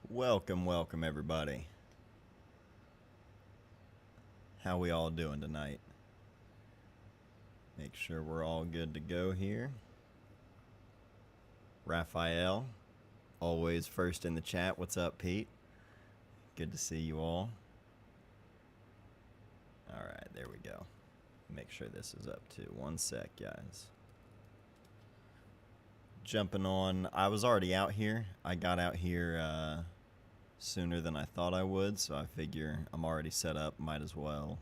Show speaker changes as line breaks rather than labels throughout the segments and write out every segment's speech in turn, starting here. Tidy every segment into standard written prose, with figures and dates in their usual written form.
Welcome everybody. How we all doing tonight? Make sure we're all good to go here. Raphael, always first in the chat. What's up, Pete? Good to see you all. All right, there we go. Make sure this is up too. One sec, guys. Jumping on. I was already out here. I got out here sooner than I thought I would, so I figure I'm already set up. Might as well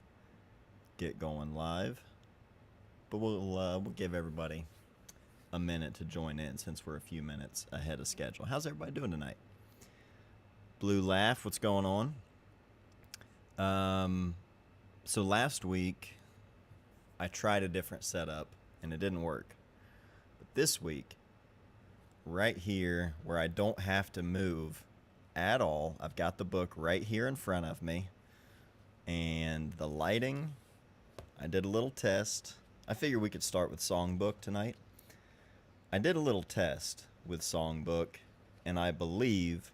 get going live. But we'll give everybody a minute to join in since we're a few minutes ahead of schedule. How's everybody doing tonight? Blue Laugh, what's going on? So last week I tried a different setup and it didn't work. But this week, right here where I don't have to move at all, I've got the book right here in front of me. And the lighting, I did a little test. I figured we could start with Songbook tonight. I did a little test with Songbook, and I believe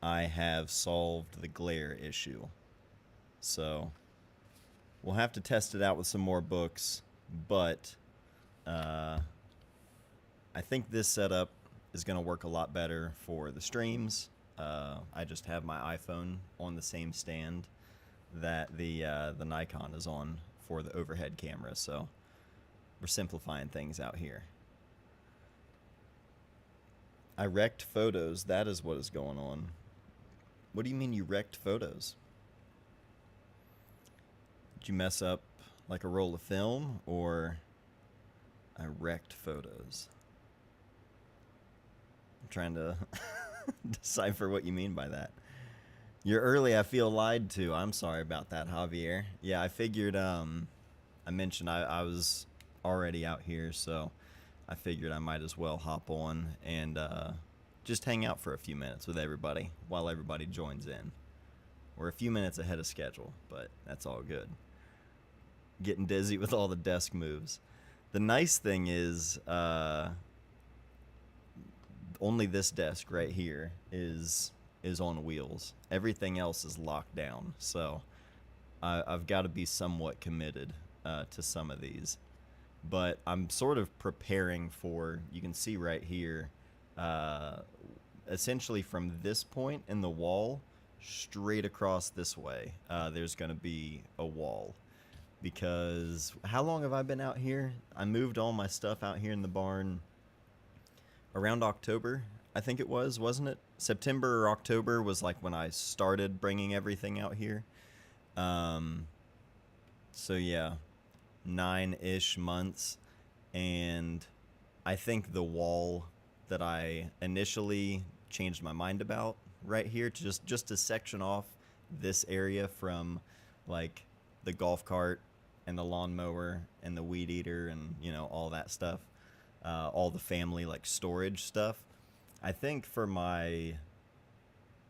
I have solved the glare issue. So we'll have to test it out with some more books, but I think this setup is going to work a lot better for the streams. I just have my iPhone on the same stand that the Nikon is on for the overhead camera, so we're simplifying things out here. I wrecked photos. That is what is going on. What do you mean you wrecked photos? Did you mess up like a roll of film, or I wrecked photos? I'm trying to decipher what you mean by that. You're early, I feel lied to. I'm sorry about that, Javier. Yeah, I figured, I mentioned I was already out here, so I figured I might as well hop on and just hang out for a few minutes with everybody while everybody joins in. We're a few minutes ahead of schedule, but that's all good. Getting dizzy with all the desk moves. The nice thing is only this desk right here is on wheels. Everything else is locked down, so I've got to be somewhat committed to some of these. But I'm sort of preparing for, you can see right here, essentially from this point in the wall straight across this way, there's going to be a wall. Because how long have I been out here? I moved all my stuff out here in the barn around October, I think it was, wasn't it? September or October was like when I started bringing everything out here. So yeah, 9-ish months. And I think the wall that I initially changed my mind about right here to just to section off this area from like the golf cart and the lawnmower and the weed eater and, you know, all that stuff, all the family like storage stuff. I think for my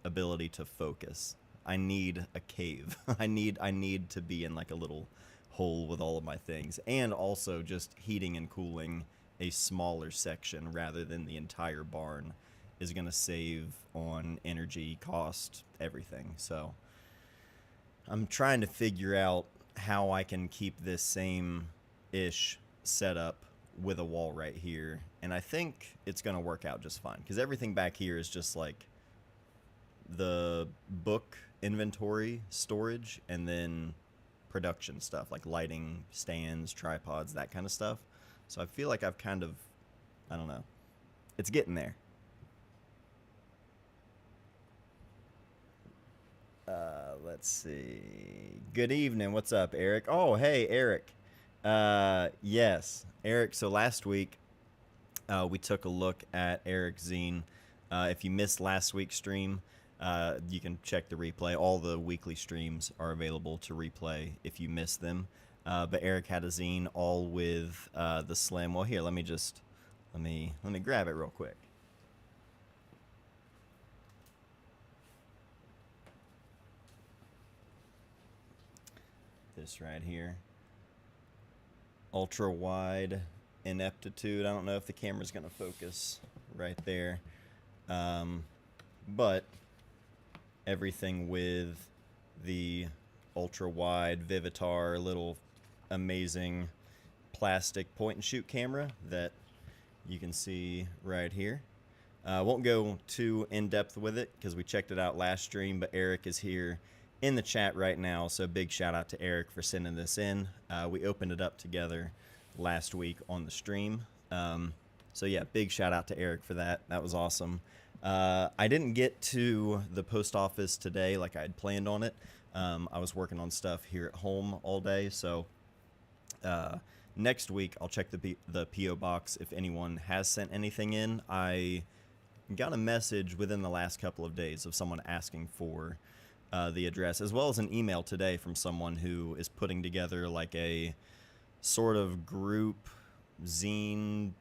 ability to focus, I need a cave. I need to be in like a little hole with all of my things, and also just heating and cooling a smaller section rather than the entire barn is going to save on energy, cost, everything. So I'm trying to figure out how I can keep this same-ish setup with a wall right here, and I think it's going to work out just fine, because everything back here is just like the book inventory storage and then production stuff like lighting, stands, tripods, that kind of stuff. So I feel like I've kind of, I don't know, it's getting there. Let's see. Good evening. What's up, Eric? Oh, hey, Eric. Yes, Eric. So last week, we took a look at Eric's zine. If you missed last week's stream, you can check the replay. All the weekly streams are available to replay if you missed them. But Eric had a zine all with the Slim. Well, here, let me grab it real quick. This right here. Ultra wide ineptitude. I don't know if the camera's gonna focus right there. But everything with the ultra wide Vivitar little amazing plastic point and shoot camera that you can see right here. I won't go too in depth with it because we checked it out last stream, but Eric is here in the chat right now, so big shout out to Eric for sending this in. We opened it up together last week on the stream. So yeah, big shout out to Eric for that. That was awesome. I didn't get to the post office today like I had planned on it. I was working on stuff here at home all day, so next week I'll check the P.O. box if anyone has sent anything in. I got a message within the last couple of days of someone asking for the address, as well as an email today from someone who is putting together like a sort of group zine,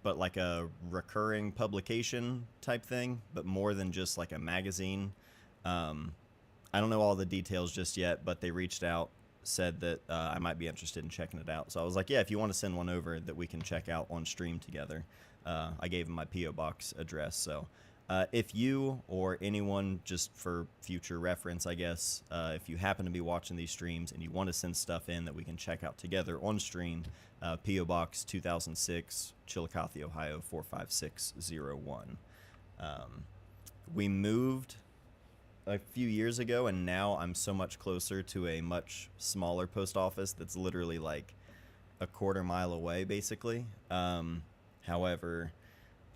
but like a recurring publication type thing, but more than just like a magazine. I don't know all the details just yet, but they reached out, said that I might be interested in checking it out. So I was like, yeah, if you want to send one over that we can check out on stream together. I gave him my P.O. box address. So if you or anyone, just for future reference, I guess, if you happen to be watching these streams and you want to send stuff in that we can check out together on stream, P.O. Box 2006, Chillicothe, Ohio 45601. We moved a few years ago, and now I'm so much closer to a much smaller post office that's literally like a quarter mile away, basically. However,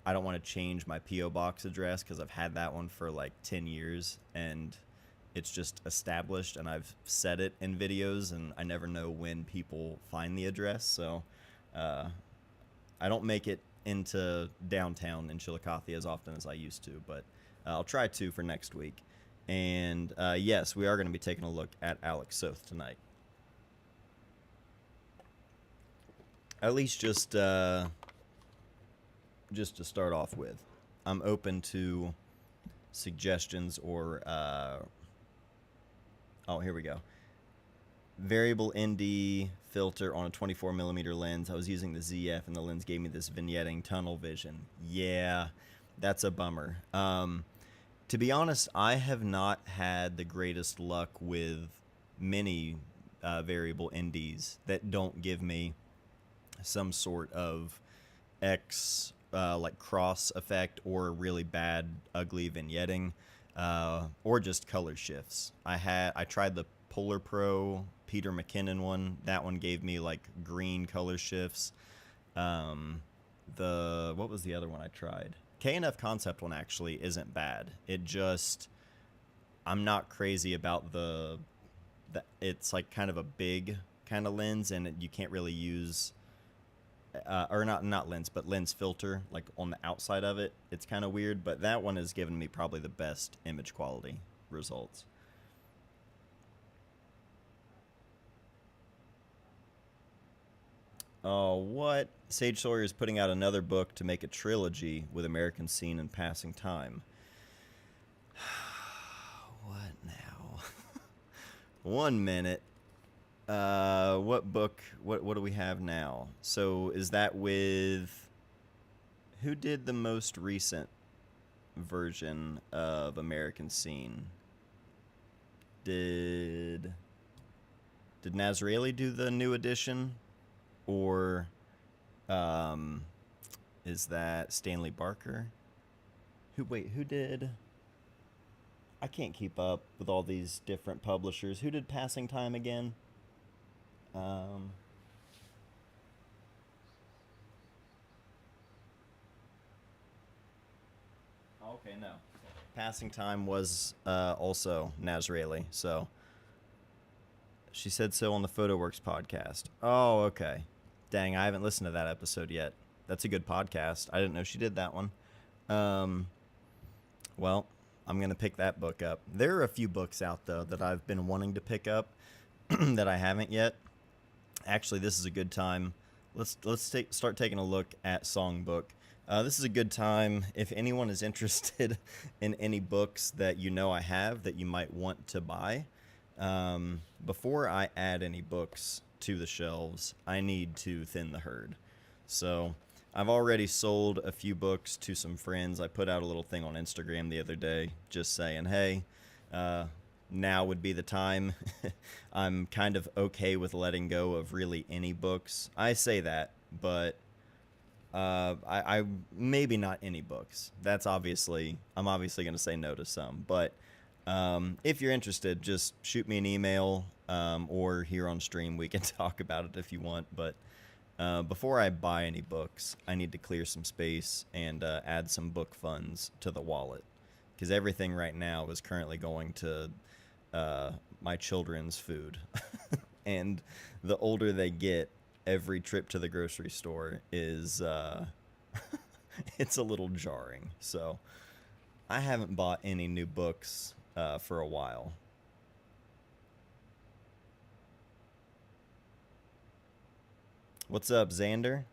I don't want to change my P.O. box address because I've had that one for like 10 years, and it's just established, and I've said it in videos, and I never know when people find the address, so I don't make it into downtown in Chillicothe as often as I used to, but I'll try to for next week. And yes, we are going to be taking a look at Alex Soth tonight. At least just to start off with, I'm open to suggestions or oh, here we go. Variable ND filter on a 24mm lens. I was using the ZF and the lens gave me this vignetting tunnel vision. Yeah, that's a bummer. To be honest, I have not had the greatest luck with many variable NDs that don't give me some sort of like cross effect or really bad, ugly vignetting, or just color shifts. I tried the Polar Pro Peter McKinnon one. That one gave me like green color shifts. What was the other one I tried? K&F Concept one actually isn't bad. It just, I'm not crazy about the it's like kind of a big kind of lens, and you can't really use or not lens, but lens filter like on the outside of it. It's kind of weird, but that one has given me probably the best image quality results. Oh, what? Sage Sawyer is putting out another book to make a trilogy with American Scene and Passing Time. What now? 1 minute. What book? What do we have now? So is that with... Who did the most recent version of American Scene? Did Nazraeli do the new edition? Or is that Stanley Barker? Who did? I can't keep up with all these different publishers. Who did Passing Time again? Okay, no. Passing Time was also Nazraeli, so she said so on the PhotoWorks podcast. Oh, okay. Dang, I haven't listened to that episode yet. That's a good podcast. I didn't know she did that one. Well, I'm going to pick that book up. There are a few books out, though, that I've been wanting to pick up that I haven't yet. Actually, this is a good time. Let's start taking a look at Songbook. This is a good time if anyone is interested in any books that you know I have that you might want to buy. Before I add any books to the shelves, I need to thin the herd. So I've already sold a few books to some friends. I put out a little thing on Instagram the other day just saying, hey, uh, now would be the time. I'm kind of okay with letting go of really any books. I say that, but I maybe not any books. I'm obviously going to say no to some. But if you're interested, just shoot me an email, or here on stream we can talk about it if you want. But before I buy any books, I need to clear some space and add some book funds to the wallet, because everything right now is currently going to my children's food. And the older they get, every trip to the grocery store is it's a little jarring. So I haven't bought any new books for a while. What's up, Xander?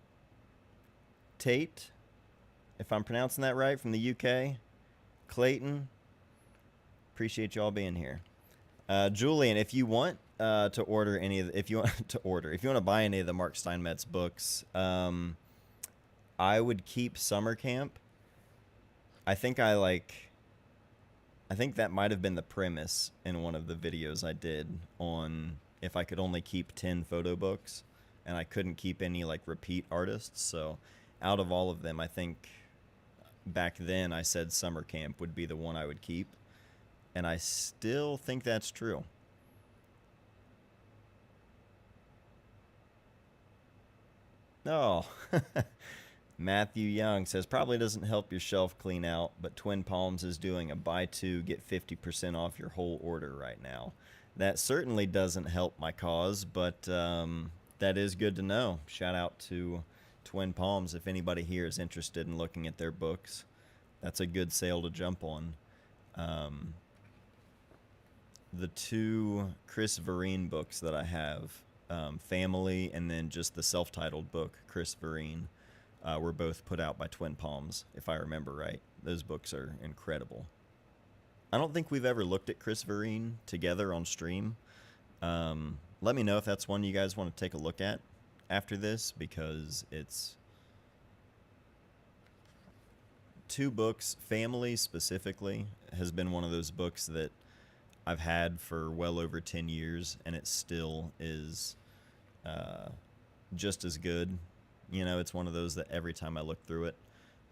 Tate, if I'm pronouncing that right, from the UK. Clayton, appreciate y'all being here. Julian, if you want to order any of if you want to order, if you want to buy any of the Mark Steinmetz books, I would keep Summer Camp. I think I think that might have been the premise in one of the videos I did on if I could only keep 10 photo books and I couldn't keep any like repeat artists. So out of all of them, I think back then I said Summer Camp would be the one I would keep. And I still think that's true. Oh, Matthew Young says probably doesn't help your shelf clean out, but Twin Palms is doing a buy two, get 50% off your whole order right now. That certainly doesn't help my cause, but that is good to know. Shout out to Twin Palms if anybody here is interested in looking at their books. That's a good sale to jump on. The two Chris Vereen books that I have, Family and then just the self-titled book, Chris Vereen, were both put out by Twin Palms, if I remember right. Those books are incredible. I don't think we've ever looked at Chris Vereen together on stream. Let me know if that's one you guys want to take a look at after this, because it's two books. Family specifically has been one of those books that I've had for well over 10 years, and it still is just as good. You know, it's one of those that every time I look through it,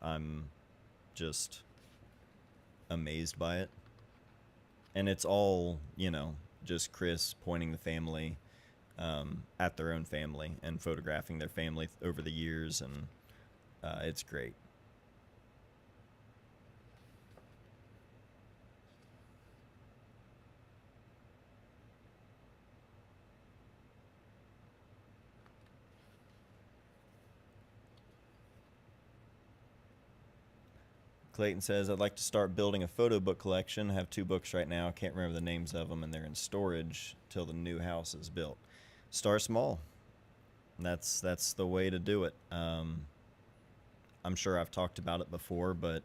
I'm just amazed by it. And it's all, you know, just Chris pointing the family at their own family and photographing their family over the years, and it's great. Clayton says, I'd like to start building a photo book collection. I have two books right now. I can't remember the names of them, and they're in storage till the new house is built. Start small. That's the way to do it. I'm sure I've talked about it before, but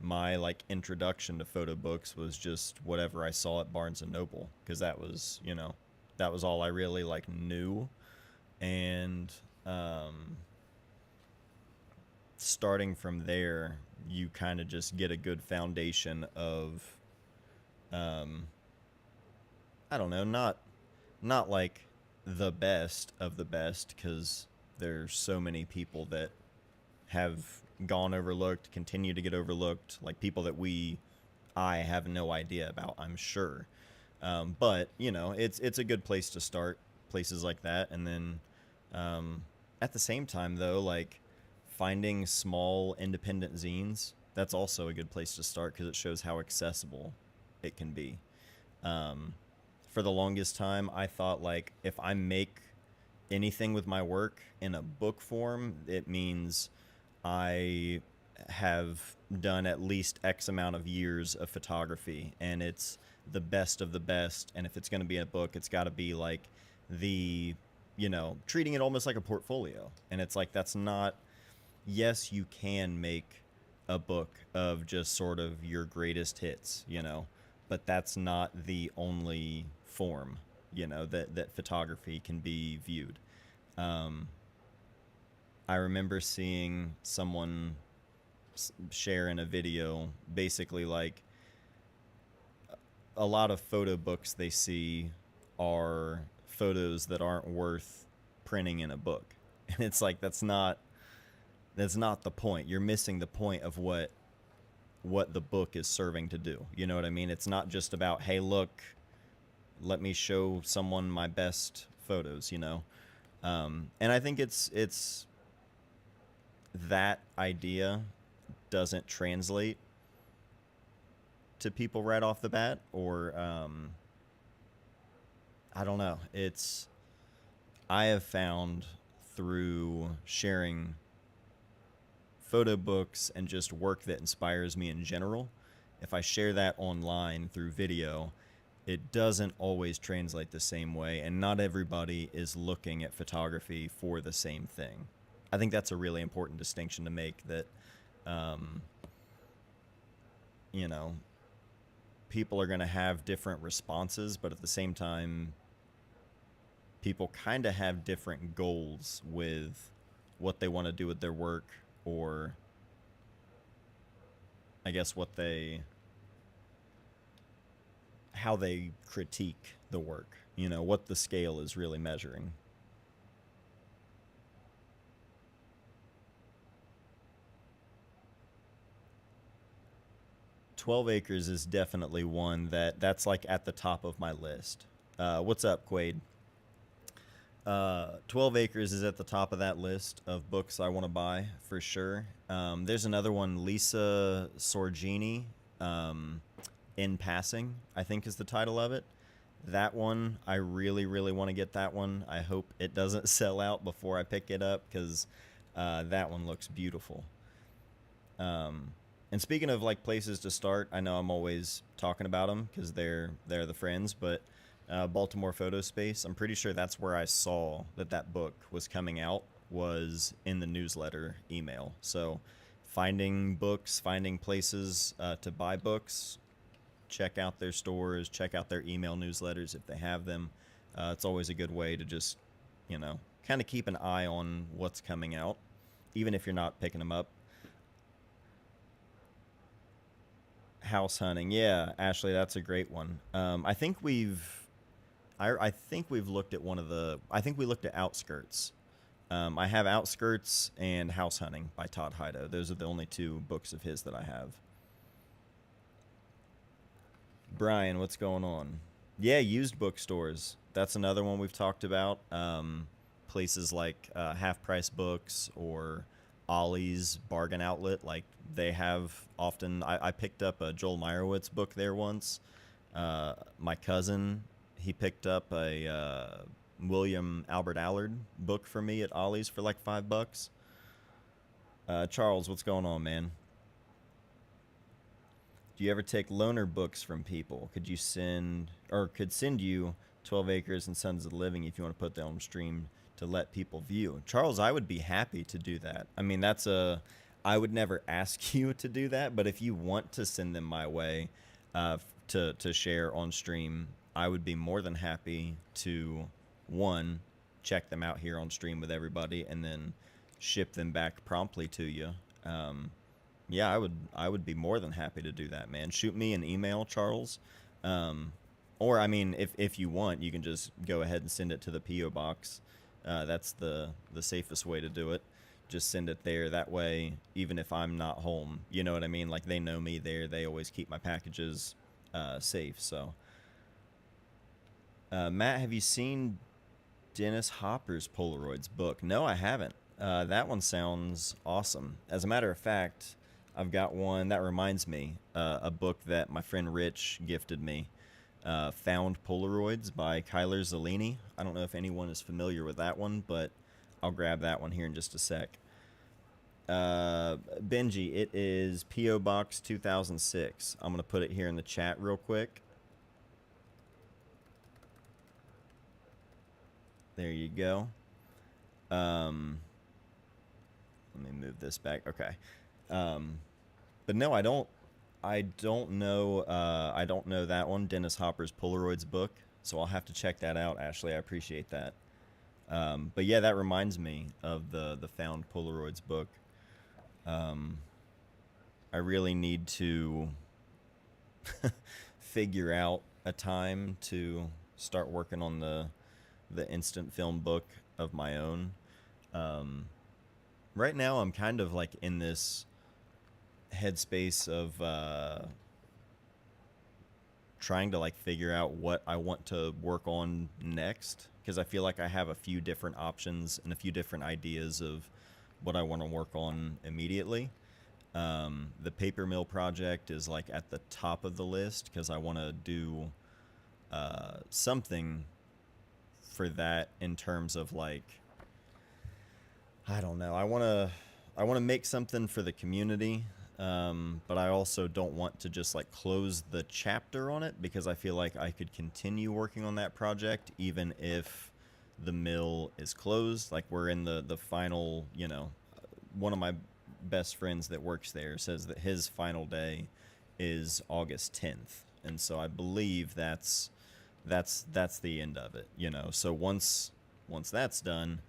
my like introduction to photo books was just whatever I saw at Barnes and Noble, because that was, you know, that was all I really like knew. And starting from there, you kind of just get a good foundation of I don't know, not like the best of the best, because there's so many people that have gone overlooked, continue to get overlooked, like people that I have no idea about, I'm sure. But you know, it's a good place to start, places like that. And then at the same time though, like finding small independent zines, that's also a good place to start, because it shows how accessible it can be. For the longest time, I thought like if I make anything with my work in a book form, it means I have done at least X amount of years of photography, and it's the best of the best. And if it's going to be a book, it's got to be like the, you know, treating it almost like a portfolio. And it's like, that's not, yes, you can make a book of just sort of your greatest hits, you know, but that's not the only form, you know, that photography can be viewed. I remember seeing someone share in a video basically like a lot of photo books they see are photos that aren't worth printing in a book. And it's like that's not the point. You're missing the point of what the book is serving to do. You know what I mean? It's not just about, hey, look, let me show someone my best photos, you know. And I think it's that idea doesn't translate to people right off the bat, or I don't know. I have found through sharing photo books and just work that inspires me in general, if I share that online through video, it doesn't always translate the same way, and not everybody is looking at photography for the same thing. I think that's a really important distinction to make, that um, you know, people are going to have different responses, but at the same time, people kind of have different goals with what they want to do with their work, or I guess how they critique the work, you know, what the scale is really measuring. 12 Acres is definitely one that's like at the top of my list. What's up, Quaid? 12 Acres is at the top of that list of books I want to buy for sure. There's another one, Lisa Sorgini, In Passing, I think is the title of it. That one, I really, really want to get that one. I hope it doesn't sell out before I pick it up, because that one looks beautiful. And speaking of like places to start, I know I'm always talking about them because they're the friends, but Baltimore Photo Space, I'm pretty sure that's where I saw that book was coming out, was in the newsletter email. So finding books, finding places to buy books, check out their stores, check out their email newsletters if they have them. It's always a good way to just, kind of keep an eye on what's coming out, even if you're not picking them up. House hunting, yeah, Ashley, that's a great one. I think we've looked at I think we looked at Outskirts. I have Outskirts and House Hunting by Todd Hido. Those are the only two books of his that I have. Brian, what's going on? Yeah, used bookstores. That's another one we've talked about. Places like Half Price Books or Ollie's Bargain Outlet. Like, they have often. I picked up a Joel Meyerowitz book there once. My cousin, he picked up a William Albert Allard book for me at Ollie's for like $5. Charles, what's going on, man? Do you ever take loaner books from people? Could send you 12 Acres and Sons of the Living if you want to put them on stream to let people view? Charles, I would be happy to do that. I mean, I would never ask you to do that, but if you want to send them my way to share on stream, I would be more than happy to, one, check them out here on stream with everybody, and then ship them back promptly to you. Yeah, I would be more than happy to do that, man. Shoot me an email, Charles. Or, I mean, if you want, you can just go ahead and send it to the P.O. Box. That's the safest way to do it. Just send it there. That way, even if I'm not home, you know what I mean? Like, they know me there. They always keep my packages safe, so. Matt, have you seen Dennis Hopper's Polaroids book? No, I haven't. That one sounds awesome. As a matter of fact, I've got one that reminds me, a book that my friend Rich gifted me, Found Polaroids by Kyler Zellini. I don't know if anyone is familiar with that one, but I'll grab that one here in just a sec. Benji, it is P.O. Box 2006. I'm going to put it here in the chat real quick. There you go. Let me move this back. Okay. But no, I don't know that one, Dennis Hopper's Polaroids book. So I'll have to check that out, Ashley. I appreciate that. But yeah, that reminds me of the Found Polaroids book. I really need to figure out a time to start working on the instant film book of my own. Um, right now, I'm kind of like in this headspace of trying to like figure out what I want to work on next, because I feel like I have a few different options and a few different ideas of what I want to work on immediately. The paper mill project is like at the top of the list because I want to do something for that in terms of like, I don't know. I want to make something for the community, but I also don't want to just like close the chapter on it because I feel like I could continue working on that project even if the mill is closed. Like we're in the final, one of my best friends that works there says that his final day is August 10th, and so I believe that's the end of it. So once that's done,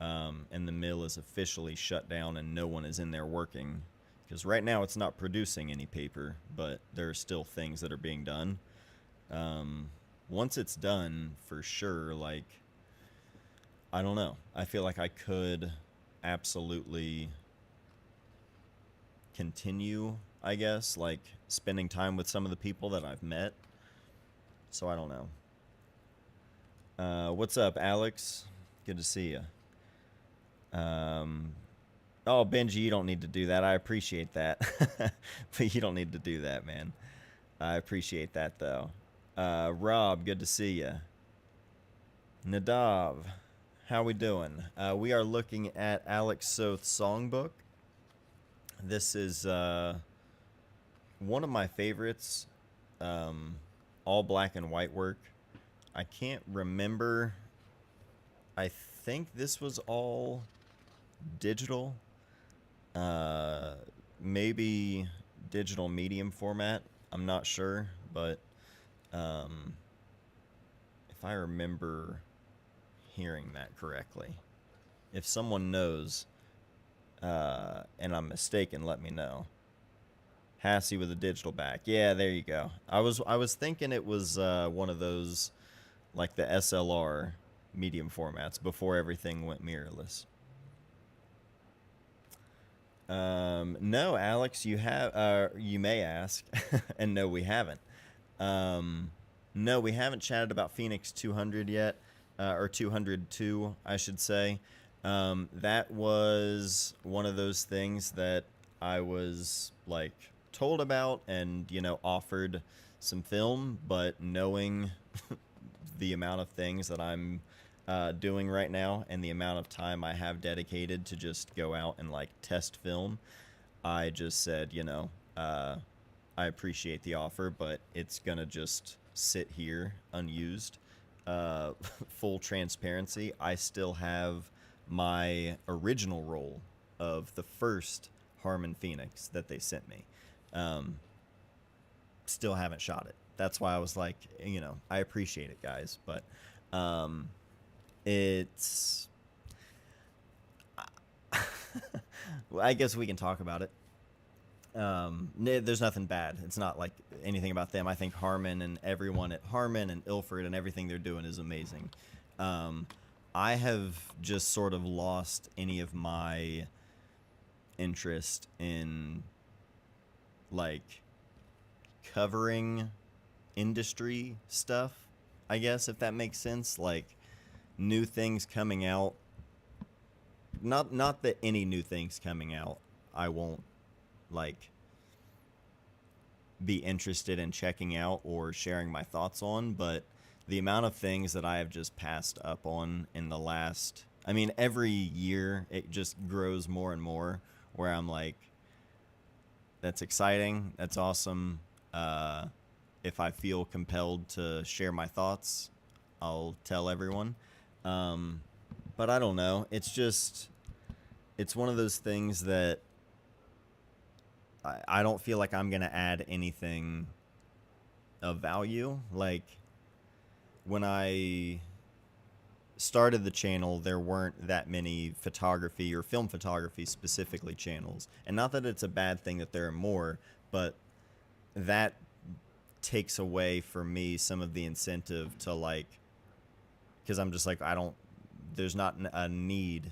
and the mill is officially shut down and no one is in there working, because right now it's not producing any paper, but there are still things that are being done. Once it's done, for sure, like, I don't know. I feel like I could absolutely continue, I guess, like spending time with some of the people that I've met. So I don't know. What's up, Alex? Good to see you. Oh, Benji, you don't need to do that. I appreciate that. But you don't need to do that, man. I appreciate that, though. Rob, good to see you. Nadav, how we doing? We are looking at Alex Soth's songbook. This is one of my favorites. All black and white work. I can't remember. I think this was all digital. Maybe digital medium format. I'm not sure, but if I remember hearing that correctly. If someone knows and I'm mistaken, let me know. Hassie with a digital back. Yeah, there you go. I was thinking it was one of those like the SLR medium formats before everything went mirrorless. No, Alex, you have. You may ask, and no, we haven't. No, we haven't chatted about Phoenix 200 yet, or 202, I should say. That was one of those things that I was like told about and offered some film, but knowing the amount of things that I'm doing right now and the amount of time I have dedicated to just go out and like test film, I just said, I appreciate the offer, but it's gonna just sit here unused. Full transparency, I still have my original roll of the first Harmon Phoenix that they sent me. Still haven't shot it. That's why I was like, I appreciate it, guys, but it's I guess we can talk about it. There's nothing bad. It's not like anything about them. I think Harmon and everyone at Harmon and Ilford and everything they're doing is amazing. I have just sort of lost any of my interest in like covering industry stuff, I guess, if that makes sense. Like new things coming out. Not that any new things coming out I won't like be interested in checking out or sharing my thoughts on, but the amount of things that I have just passed up on in the last, I mean, every year it just grows more and more where I'm like, that's exciting, that's awesome. If I feel compelled to share my thoughts, I'll tell everyone. But I don't know. It's one of those things that I don't feel like I'm going to add anything of value. Like, when I started the channel, there weren't that many photography or film photography specifically channels. And not that it's a bad thing that there are more, but that takes away for me some of the incentive to like, because I'm just like, I don't, there's not a need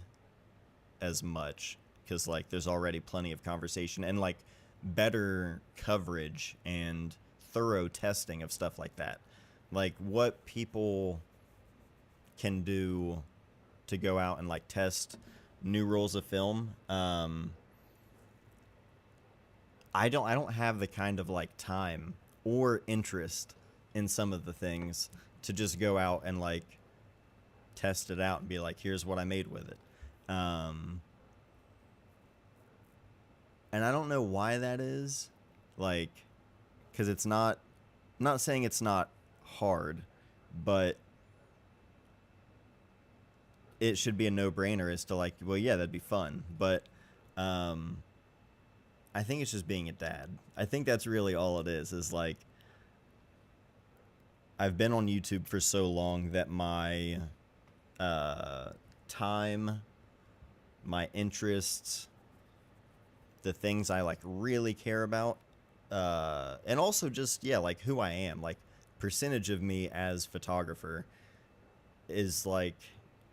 as much, because like there's already plenty of conversation and like better coverage and thorough testing of stuff like that. Like what people can do to go out and like test new rolls of film. I don't have the kind of like time or interest in some of the things to just go out and like test it out and be like, here's what I made with it. And I don't know why that is, like, because it's not, I'm not saying it's not hard, but it should be a no-brainer as to like, well, yeah, that'd be fun. But I think it's just being a dad. I think that's really all it is like, I've been on YouTube for so long that my time, my interests, the things I like really care about, and also just, yeah, like who I am, like percentage of me as photographer is like,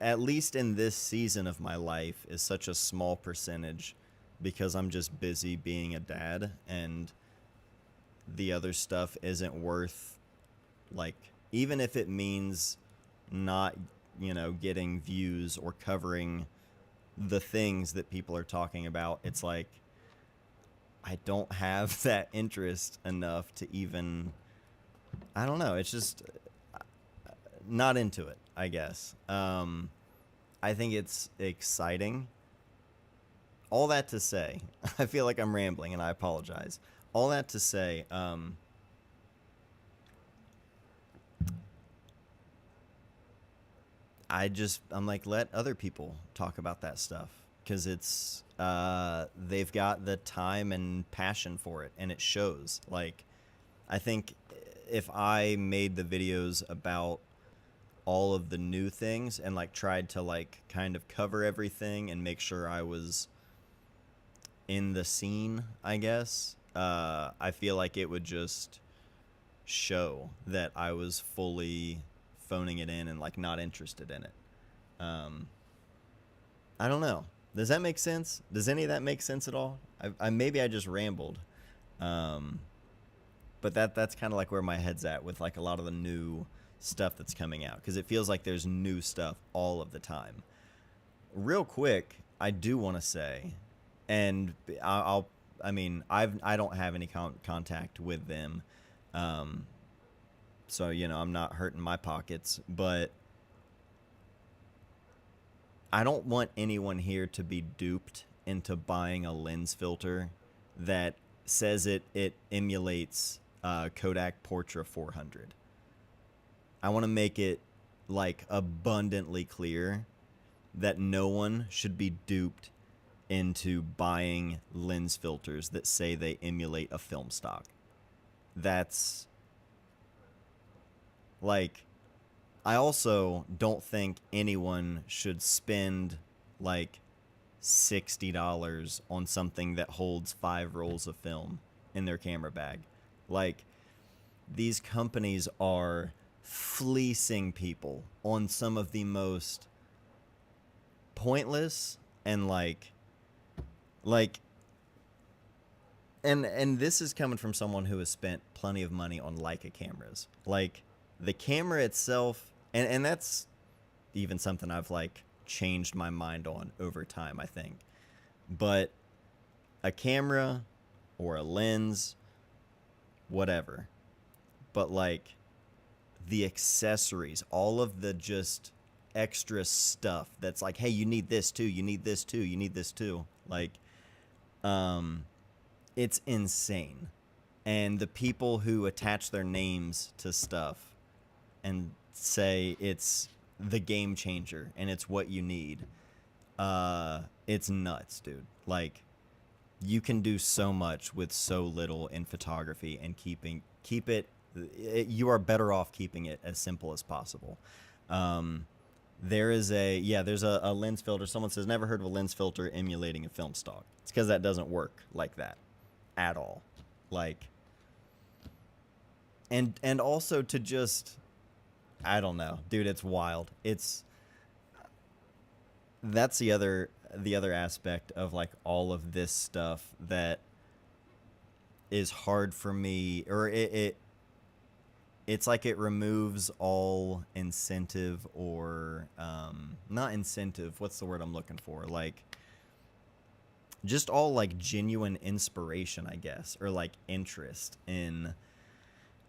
at least in this season of my life, is such a small percentage because I'm just busy being a dad, and the other stuff isn't worth, like, even if it means not, you know, getting views or covering the things that people are talking about. It's like, I don't have that interest enough to even, I don't know, it's just not into it, I guess. I think it's exciting. All that to say, I feel like I'm rambling and I apologize. All that to say, I'm like, let other people talk about that stuff, because it's, they've got the time and passion for it, and it shows. Like, I think if I made the videos about all of the new things and like tried to like kind of cover everything and make sure I was in the scene, I guess, I feel like it would just show that I was fully phoning it in and like not interested in it. I don't know. Does that make sense? Does any of that make sense at all? I maybe I just rambled. But that's kind of like where my head's at with like a lot of the new stuff that's coming out, because it feels like there's new stuff all of the time. Real quick, I do want to say, and I mean, I don't have any contact with them, so you know, I'm not hurting my pockets, but I don't want anyone here to be duped into buying a lens filter that says it emulates Kodak Portra 400. I want to make it like abundantly clear that no one should be duped into buying lens filters that say they emulate a film stock. That's like, I also don't think anyone should spend like $60 on something that holds 5 rolls of film in their camera bag. Like, these companies are fleecing people on some of the most pointless and like and this is coming from someone who has spent plenty of money on Leica cameras. Like, the camera itself, and that's even something I've like changed my mind on over time, I think. But a camera or a lens, whatever, but like the accessories, all of the just extra stuff that's like, hey, you need this too, you need this too, you need this too. Like, it's insane. And the people who attach their names to stuff and say it's the game changer and it's what you need, it's nuts, dude. Like, you can do so much with so little in photography, and keep it, you are better off keeping it as simple as possible. There's a lens filter. Someone says, never heard of a lens filter emulating a film stock. It's because that doesn't work like that at all. Like, and also to just, I don't know, dude, it's wild. It's That's the other aspect of like all of this stuff that is hard for me, or it's like it removes all incentive, or not incentive, what's the word I'm looking for, like just all like genuine inspiration, I guess, or like interest in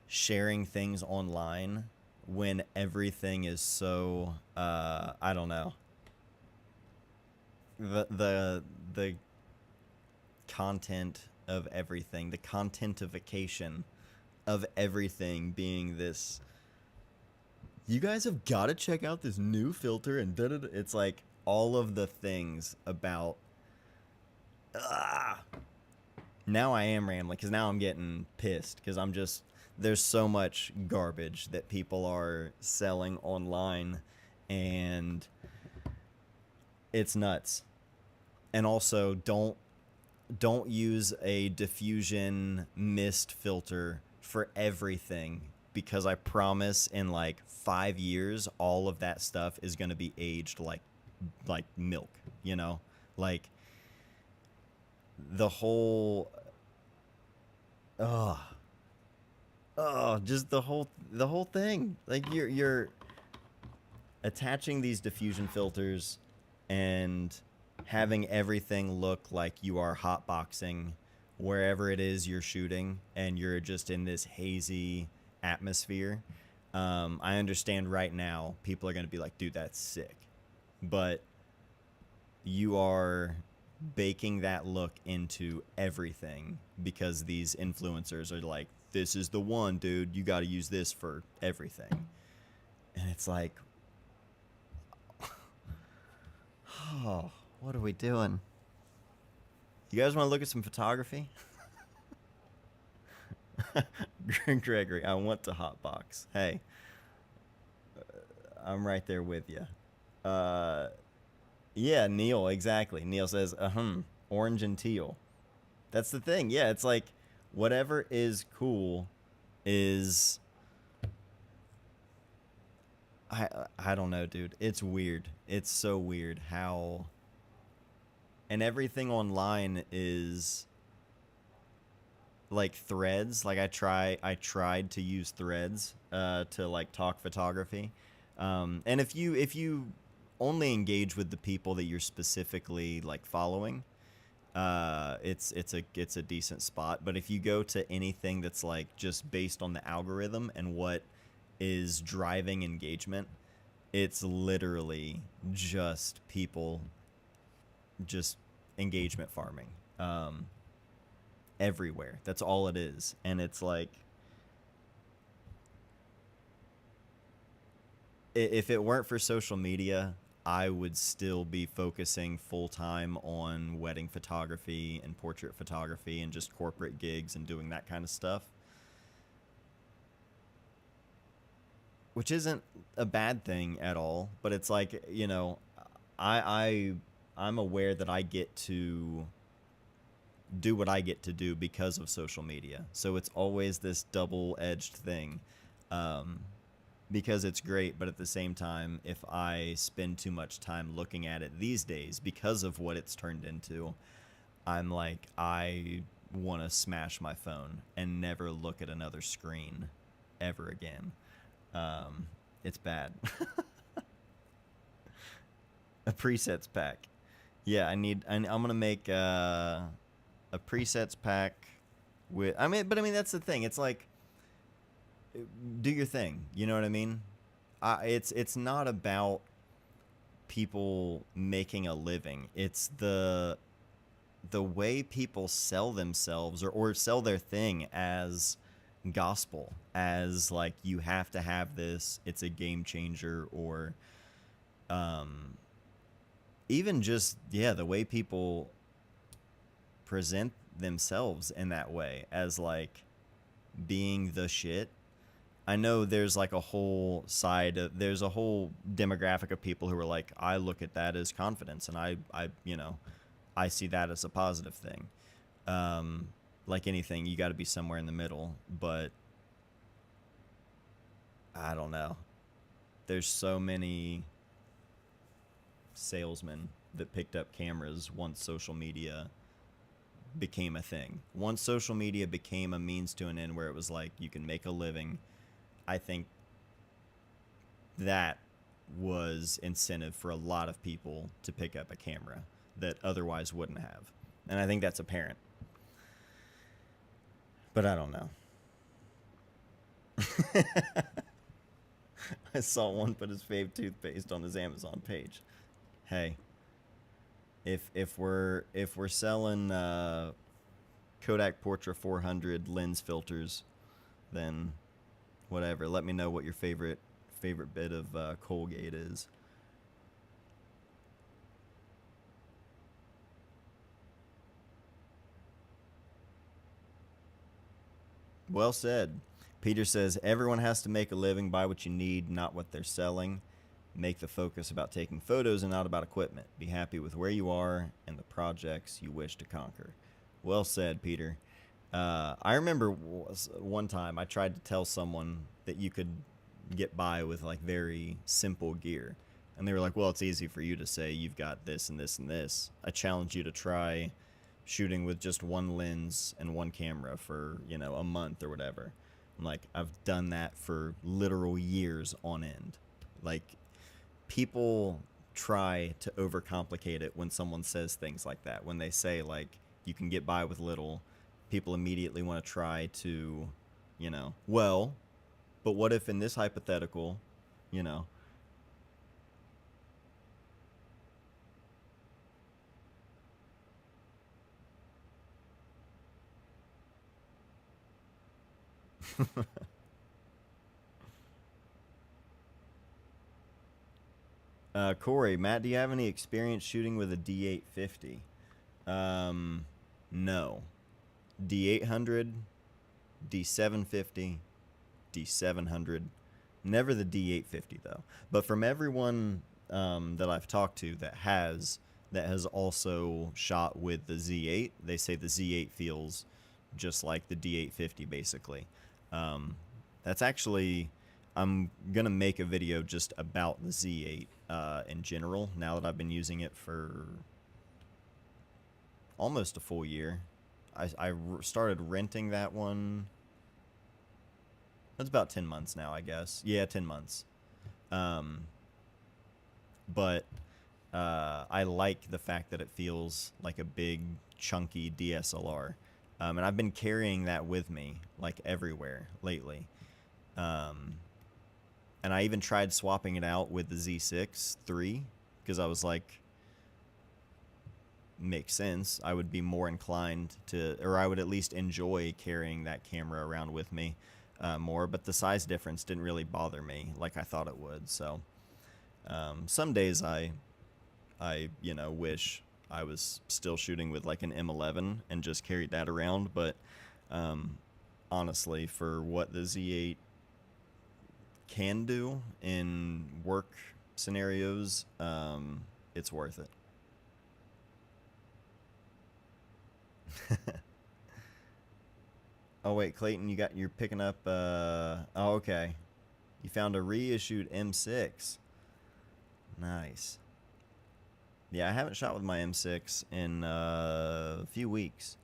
sharing things online when everything is so I don't know, the content of everything, the contentification of everything being this, you guys have got to check out this new filter and da, da, da. It's like all of the things about, ah, now I am rambling because now I'm getting pissed because I'm just, there's so much garbage that people are selling online, and it's nuts. And also, don't use a diffusion mist filter for everything, because I promise in like 5 years all of that stuff is going to be aged like milk, you know? Like the whole, oh, just the whole thing. Like you're attaching these diffusion filters and having everything look like you are hotboxing wherever it is you're shooting, and you're just in this hazy atmosphere. I understand right now people are going to be like, dude, that's sick. But you are baking that look into everything because these influencers are like, this is the one, dude. You got to use this for everything. And it's like, oh, what are we doing? You guys want to look at some photography? Gregory, I want to hotbox. Hey, I'm right there with you. Uh, yeah, Neil, exactly. Neil says, orange and teal. That's the thing. Yeah, it's like whatever is cool is, I don't know, dude. It's weird. It's so weird how, and everything online is like threads. Like I tried to use threads to like talk photography. And if you only engage with the people that you're specifically like following, it's a decent spot. But if you go to anything that's like just based on the algorithm and what is driving engagement, it's literally just people just engagement farming everywhere. That's all it is. And it's like, if it weren't for social media, I would still be focusing full time on wedding photography and portrait photography and just corporate gigs and doing that kind of stuff, which isn't a bad thing at all. But it's like, I I'm aware that I get to do what I get to do because of social media. So it's always this double-edged thing. Um, because it's great, but at the same time, if I spend too much time looking at it these days because of what it's turned into, I'm like, I want to smash my phone and never look at another screen ever again. It's bad. A presets pack. Yeah, I'm gonna make a presets pack with. I mean that's the thing. It's like, do your thing. You know what I mean? It's not about people making a living. It's the way people sell themselves, or sell their thing as gospel, as like, you have to have this, it's a game changer, or um even just, yeah, the way people present themselves in that way as like being the shit. I know there's like a whole there's a whole demographic of people who are like, I look at that as confidence, and I see that as a positive thing. Like anything, you got to be somewhere in the middle. But I don't know. There's so many salesmen that picked up cameras once social media became a thing. Once social media became a means to an end where it was like you can make a living, I think that was incentive for a lot of people to pick up a camera that otherwise wouldn't have. And I think that's apparent. But I don't know. I saw one put his fave toothpaste on his Amazon page. Hey, if we're selling Kodak Portra 400 lens filters, then whatever. Let me know what your favorite bit of Colgate is. Well said. Peter says everyone has to make a living. Buy what you need, not what they're selling. Make the focus about taking photos and not about equipment. Be happy with where you are and the projects you wish to conquer. Well said, Peter. I remember one time I tried to tell someone that you could get by with like very simple gear. And they were like, well, it's easy for you to say you've got this and this and this. I challenge you to try shooting with just one lens and one camera for, a month or whatever. I'm like, I've done that for literal years on end. Like, people try to overcomplicate it when someone says things like that. When they say, like, you can get by with little, people immediately want to try to, well, but what if in this hypothetical, you know? Corey, Matt, do you have any experience shooting with a D850? No. D800, D750, D700. Never the D850 though. But from everyone that I've talked to that has also shot with the Z8, they say the Z8 feels just like the D850 basically. That's actually, I'm gonna make a video just about the Z8 in general. Now that I've been using it for almost a full year. I started renting that one. That's about 10 months now, I guess. Yeah, 10 months. But I like the fact that it feels like a big, chunky DSLR. And I've been carrying that with me, like, everywhere lately. And I even tried swapping it out with the Z6 III, because I was like, makes sense. I would be more inclined to, or I would at least enjoy carrying that camera around with me more, but the size difference didn't really bother me like I thought it would. So some days I wish I was still shooting with like an M11 and just carried that around, but honestly, for what the Z8 can do in work scenarios, it's worth it. Oh wait, Clayton, you're picking up oh okay. You found a reissued M6. Nice. Yeah, I haven't shot with my M6 in a few weeks.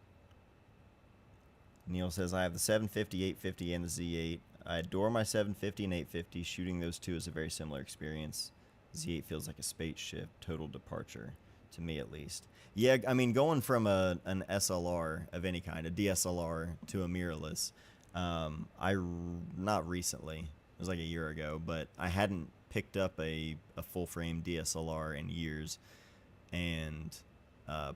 Neil says I have the 750, 850, and the Z8. I adore my 750 and 850. Shooting those two is a very similar experience. Z8 feels like a spaceship, total departure, to me at least. Yeah, I mean, going from an SLR of any kind, a DSLR, to a mirrorless, not recently, it was like a year ago, but I hadn't picked up a full frame DSLR in years, and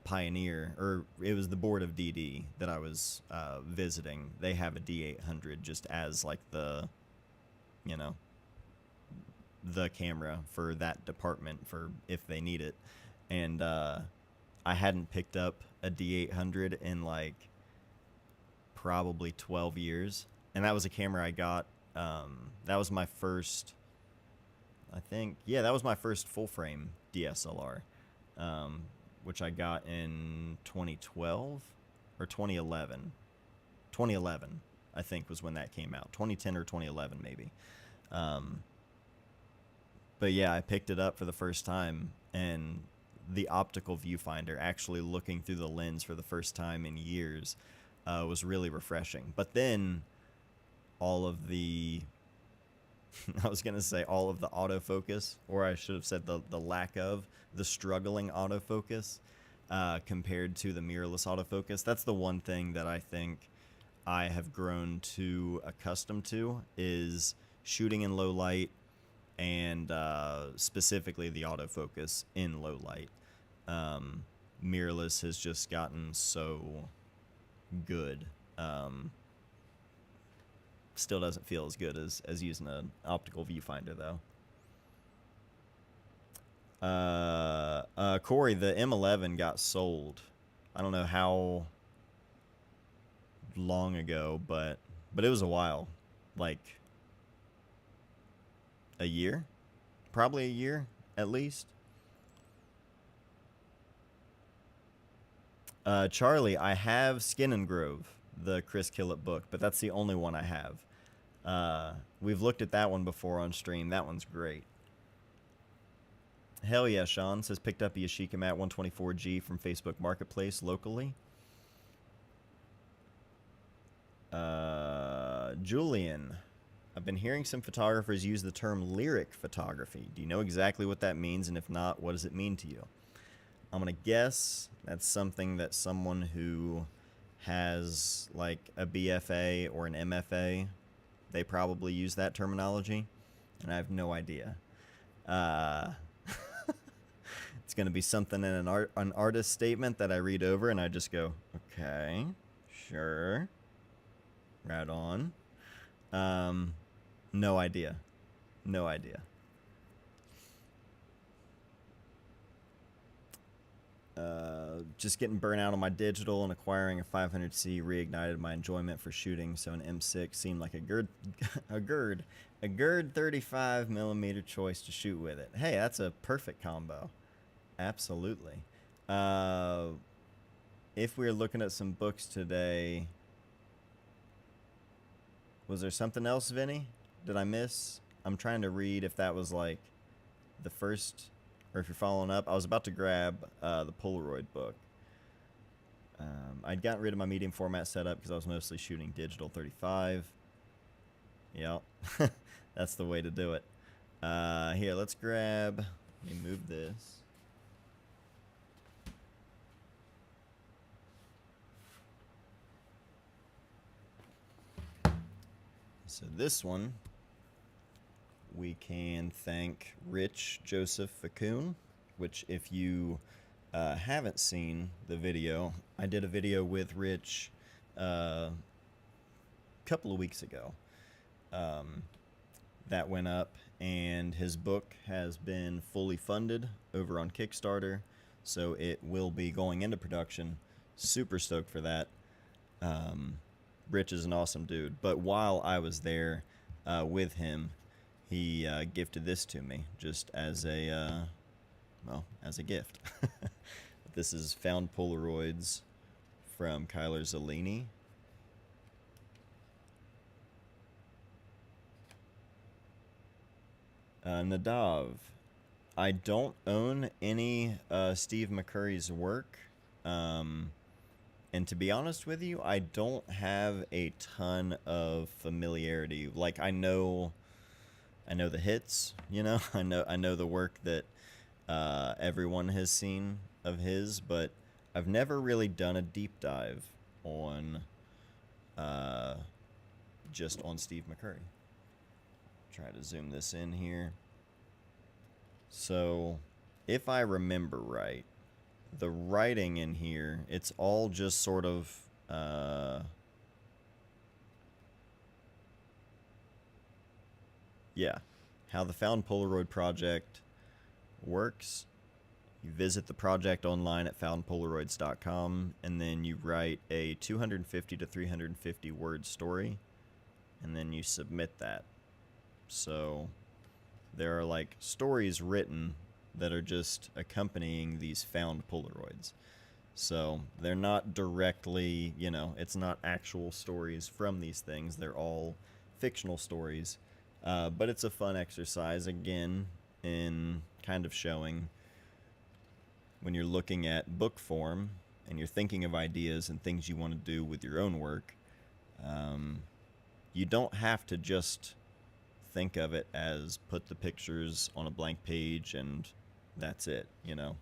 Pioneer, or it was the board of DD that I was visiting. They have a D800 just as like the camera for that department for if they need it. And I hadn't picked up a D800 in like probably 12 years. And that was a camera I got. That was my first, I think, yeah, that was my first full frame DSLR, which I got in 2012 or 2011. 2011, I think, was when that came out. 2010 or 2011, maybe. Um, but yeah, I picked it up for the first time, and the optical viewfinder, actually looking through the lens for the first time in years, was really refreshing. But then all of the I was gonna say all of the autofocus, or I should have said the lack of the struggling autofocus compared to the mirrorless autofocus. That's the one thing that I think I have grown to accustomed to, is shooting in low light, and specifically the autofocus in low light. Mirrorless has just gotten so good. Still doesn't feel as good as using an optical viewfinder, though. Corey, the M11 got sold. I don't know how long ago, but it was a while. Like a year? Probably a year, at least. Charlie, I have Skin and Grove, the Chris Killett book, but that's the only one I have. We've looked at that one before on stream. That one's great. Hell yeah, Sean says picked up a Yashica Mat 124G from Facebook Marketplace locally. Julian, I've been hearing some photographers use the term lyric photography. Do you know exactly what that means? And if not, what does it mean to you? I'm going to guess that's something that someone who has like a BFA or an MFA, they probably use that terminology, and I have no idea. It's going to be something in an artist statement that I read over and I just go, okay, sure, right on. No idea. No idea. Just getting burnt out on my digital, and acquiring a 500C reignited my enjoyment for shooting, so an M6 seemed like a good 35mm choice to shoot with it. Hey, that's a perfect combo. Absolutely. If we're looking at some books today, was there something else, Vinny? Did I miss? I'm trying to read if that was like the first, or if you're following up. I was about to grab the Polaroid book. I'd gotten rid of my medium format setup because I was mostly shooting digital 35. Yep, that's the way to do it. Here, let's grab, let me move this. So this one, we can thank Rich Joseph Facun, which if you haven't seen the video, I did a video with Rich a couple of weeks ago. That went up, and his book has been fully funded over on Kickstarter, so it will be going into production. Super stoked for that. Rich is an awesome dude, but while I was there with him, he gifted this to me just as a well, as a gift. This is found Polaroids from Kyler Zellini. Nadav, I don't own any Steve McCurry's work. And to be honest with you, I don't have a ton of familiarity. Like, I know the hits, you know, I know the work that everyone has seen of his, but I've never really done a deep dive on just on Steve McCurry. Try to zoom this in here. So, if I remember right, the writing in here, it's all just sort of yeah, how the Found Polaroid project works. You visit the project online at foundpolaroids.com, and then you write a 250 to 350 word story, and then you submit that. So there are like stories written that are just accompanying these found Polaroids. So they're not directly, you know, it's not actual stories from these things. They're all fictional stories But it's a fun exercise, again, in kind of showing when you're looking at book form and you're thinking of ideas and things you want to do with your own work, um, you don't have to just think of it as put the pictures on a blank page and that's it, you know?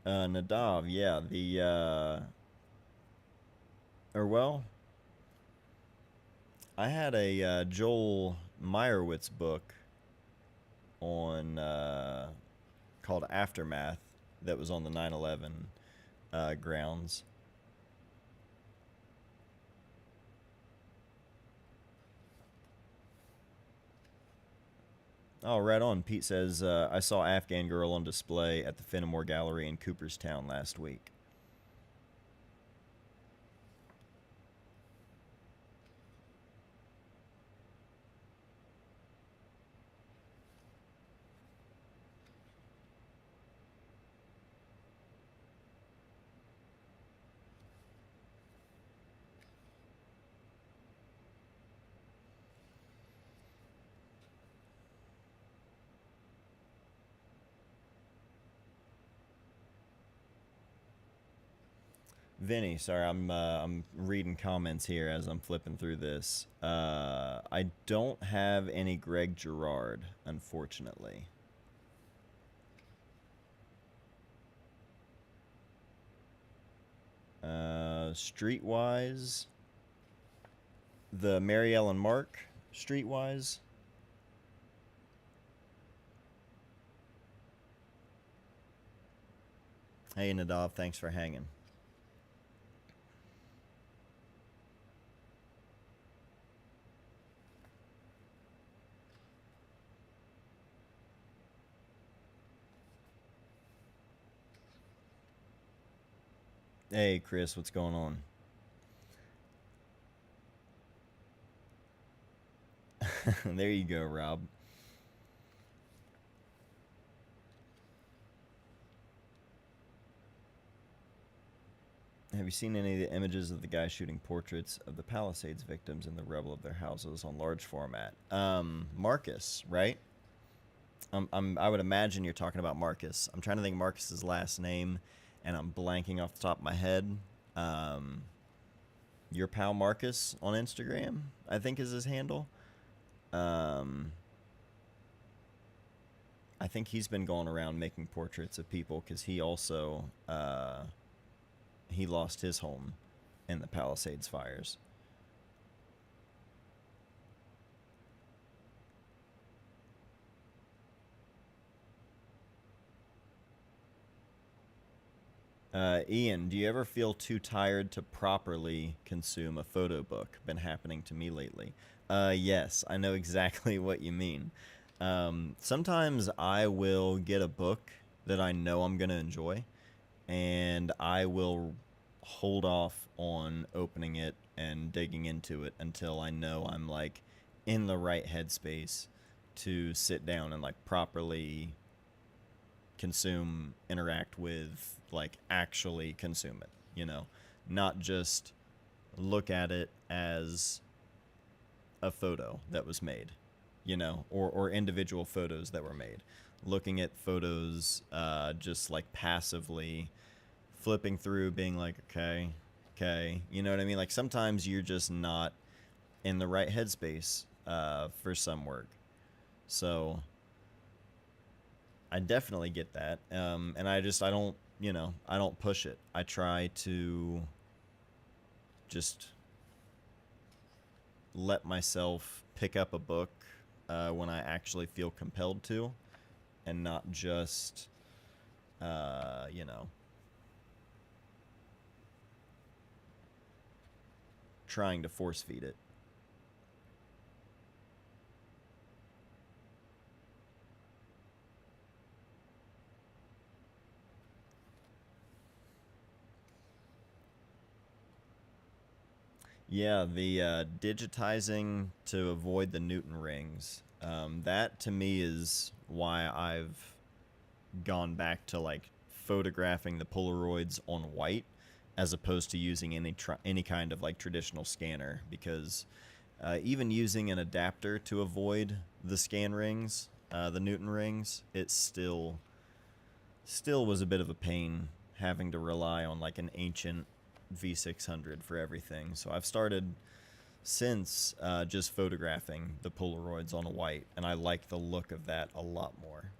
Nadav, yeah, or well, I had a Joel Meyerowitz book on called Aftermath that was on the 9/11 grounds. Oh, right on. Pete says, I saw Afghan Girl on display at the Fenimore Gallery in Cooperstown last week. Vinny, sorry, I'm reading comments here as I'm flipping through this. I don't have any Greg Girard, unfortunately. Streetwise, the Mary Ellen Mark, Streetwise. Hey Nadav, thanks for hanging. Hey Chris, what's going on? There you go, Rob. Have you seen any of the images of the guy shooting portraits of the Palisades victims in the rubble of their houses on large format? Marcus, right? I would imagine you're talking about Marcus. I'm trying to think Marcus's last name, and I'm blanking off the top of my head. Um, your pal Marcus on Instagram, I think is his handle. Um, I think he's been going around making portraits of people because he also he lost his home in the Palisades fires. Ian, do you ever feel too tired to properly consume a photo book? Been happening to me lately. Yes, I know exactly what you mean. Sometimes I will get a book that I know I'm going to enjoy, and I will hold off on opening it and digging into it until I know I'm like in the right headspace to sit down and like properly consume, interact with, like actually consume it, you know, not just look at it as a photo that was made, you know, or individual photos that were made. Looking at photos just like passively flipping through, being like, okay, okay, you know what I mean? Like sometimes you're just not in the right headspace for some work. So I definitely get that. And I don't, you know, I don't push it. I try to just let myself pick up a book when I actually feel compelled to, and not just, you know, trying to force feed it. Yeah, the digitizing to avoid the Newton rings. That to me is why I've gone back to like photographing the Polaroids on white as opposed to using any kind of like traditional scanner, because even using an adapter to avoid the scan rings, the Newton rings, it still was a bit of a pain having to rely on like an ancient V600 for everything. So I've started since just photographing the Polaroids on a white, and I like the look of that a lot more.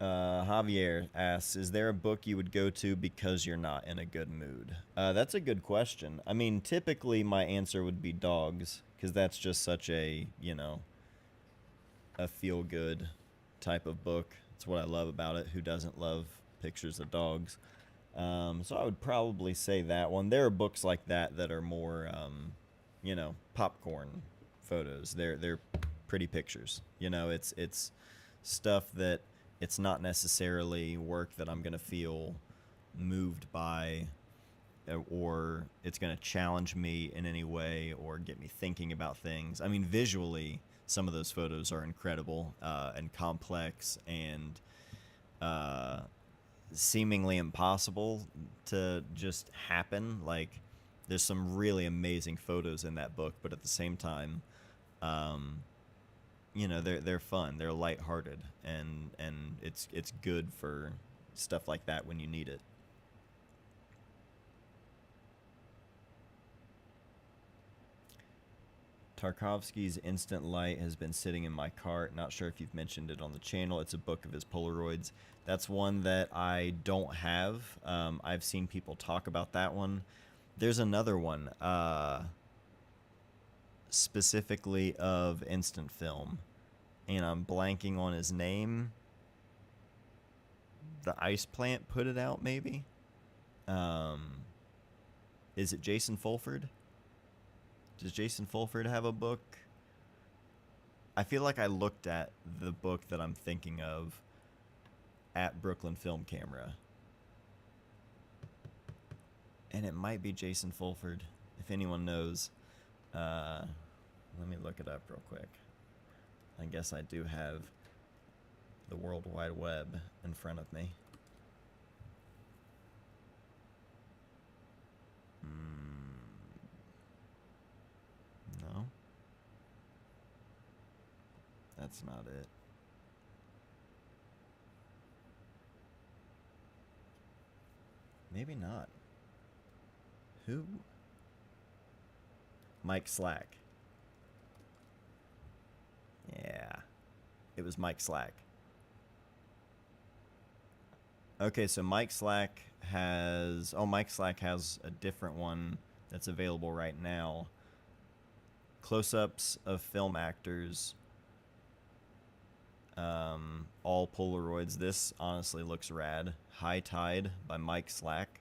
Javier asks, is there a book you would go to because you're not in a good mood? That's a good question. I mean, typically my answer would be Dogs, because that's just such a, a feel-good type of book. It's what I love about it. Who doesn't love pictures of dogs? So I would probably say that one. There are books like that that are more, popcorn photos. They're pretty pictures. It's stuff that it's not necessarily work that I'm going to feel moved by, or it's going to challenge me in any way or get me thinking about things. I mean, visually, some of those photos are incredible and complex and seemingly impossible to just happen. Like, there's some really amazing photos in that book, but at the same time, they're fun, they're lighthearted, and it's good for stuff like that when you need it. Tarkovsky's Instant Light has been sitting in my cart. Not sure if you've mentioned it on the channel. It's a book of his Polaroids. That's one that I don't have. I've seen people talk about that one. There's another one, specifically of instant film, and I'm blanking on his name. The Ice Plant put it out, maybe? Is it Jason Fulford? Does Jason Fulford have a book? I feel like I looked at the book that I'm thinking of at Brooklyn Film Camera, and it might be Jason Fulford. If anyone knows, let me look it up real quick. I guess I do have the World Wide Web in front of me. No, that's not it. Maybe not. Who? Mike Slack. Yeah, it was Mike Slack. Okay, so Mike Slack has a different one that's available right now. Close-ups of film actors, all Polaroids. This honestly looks rad. High Tide by Mike Slack.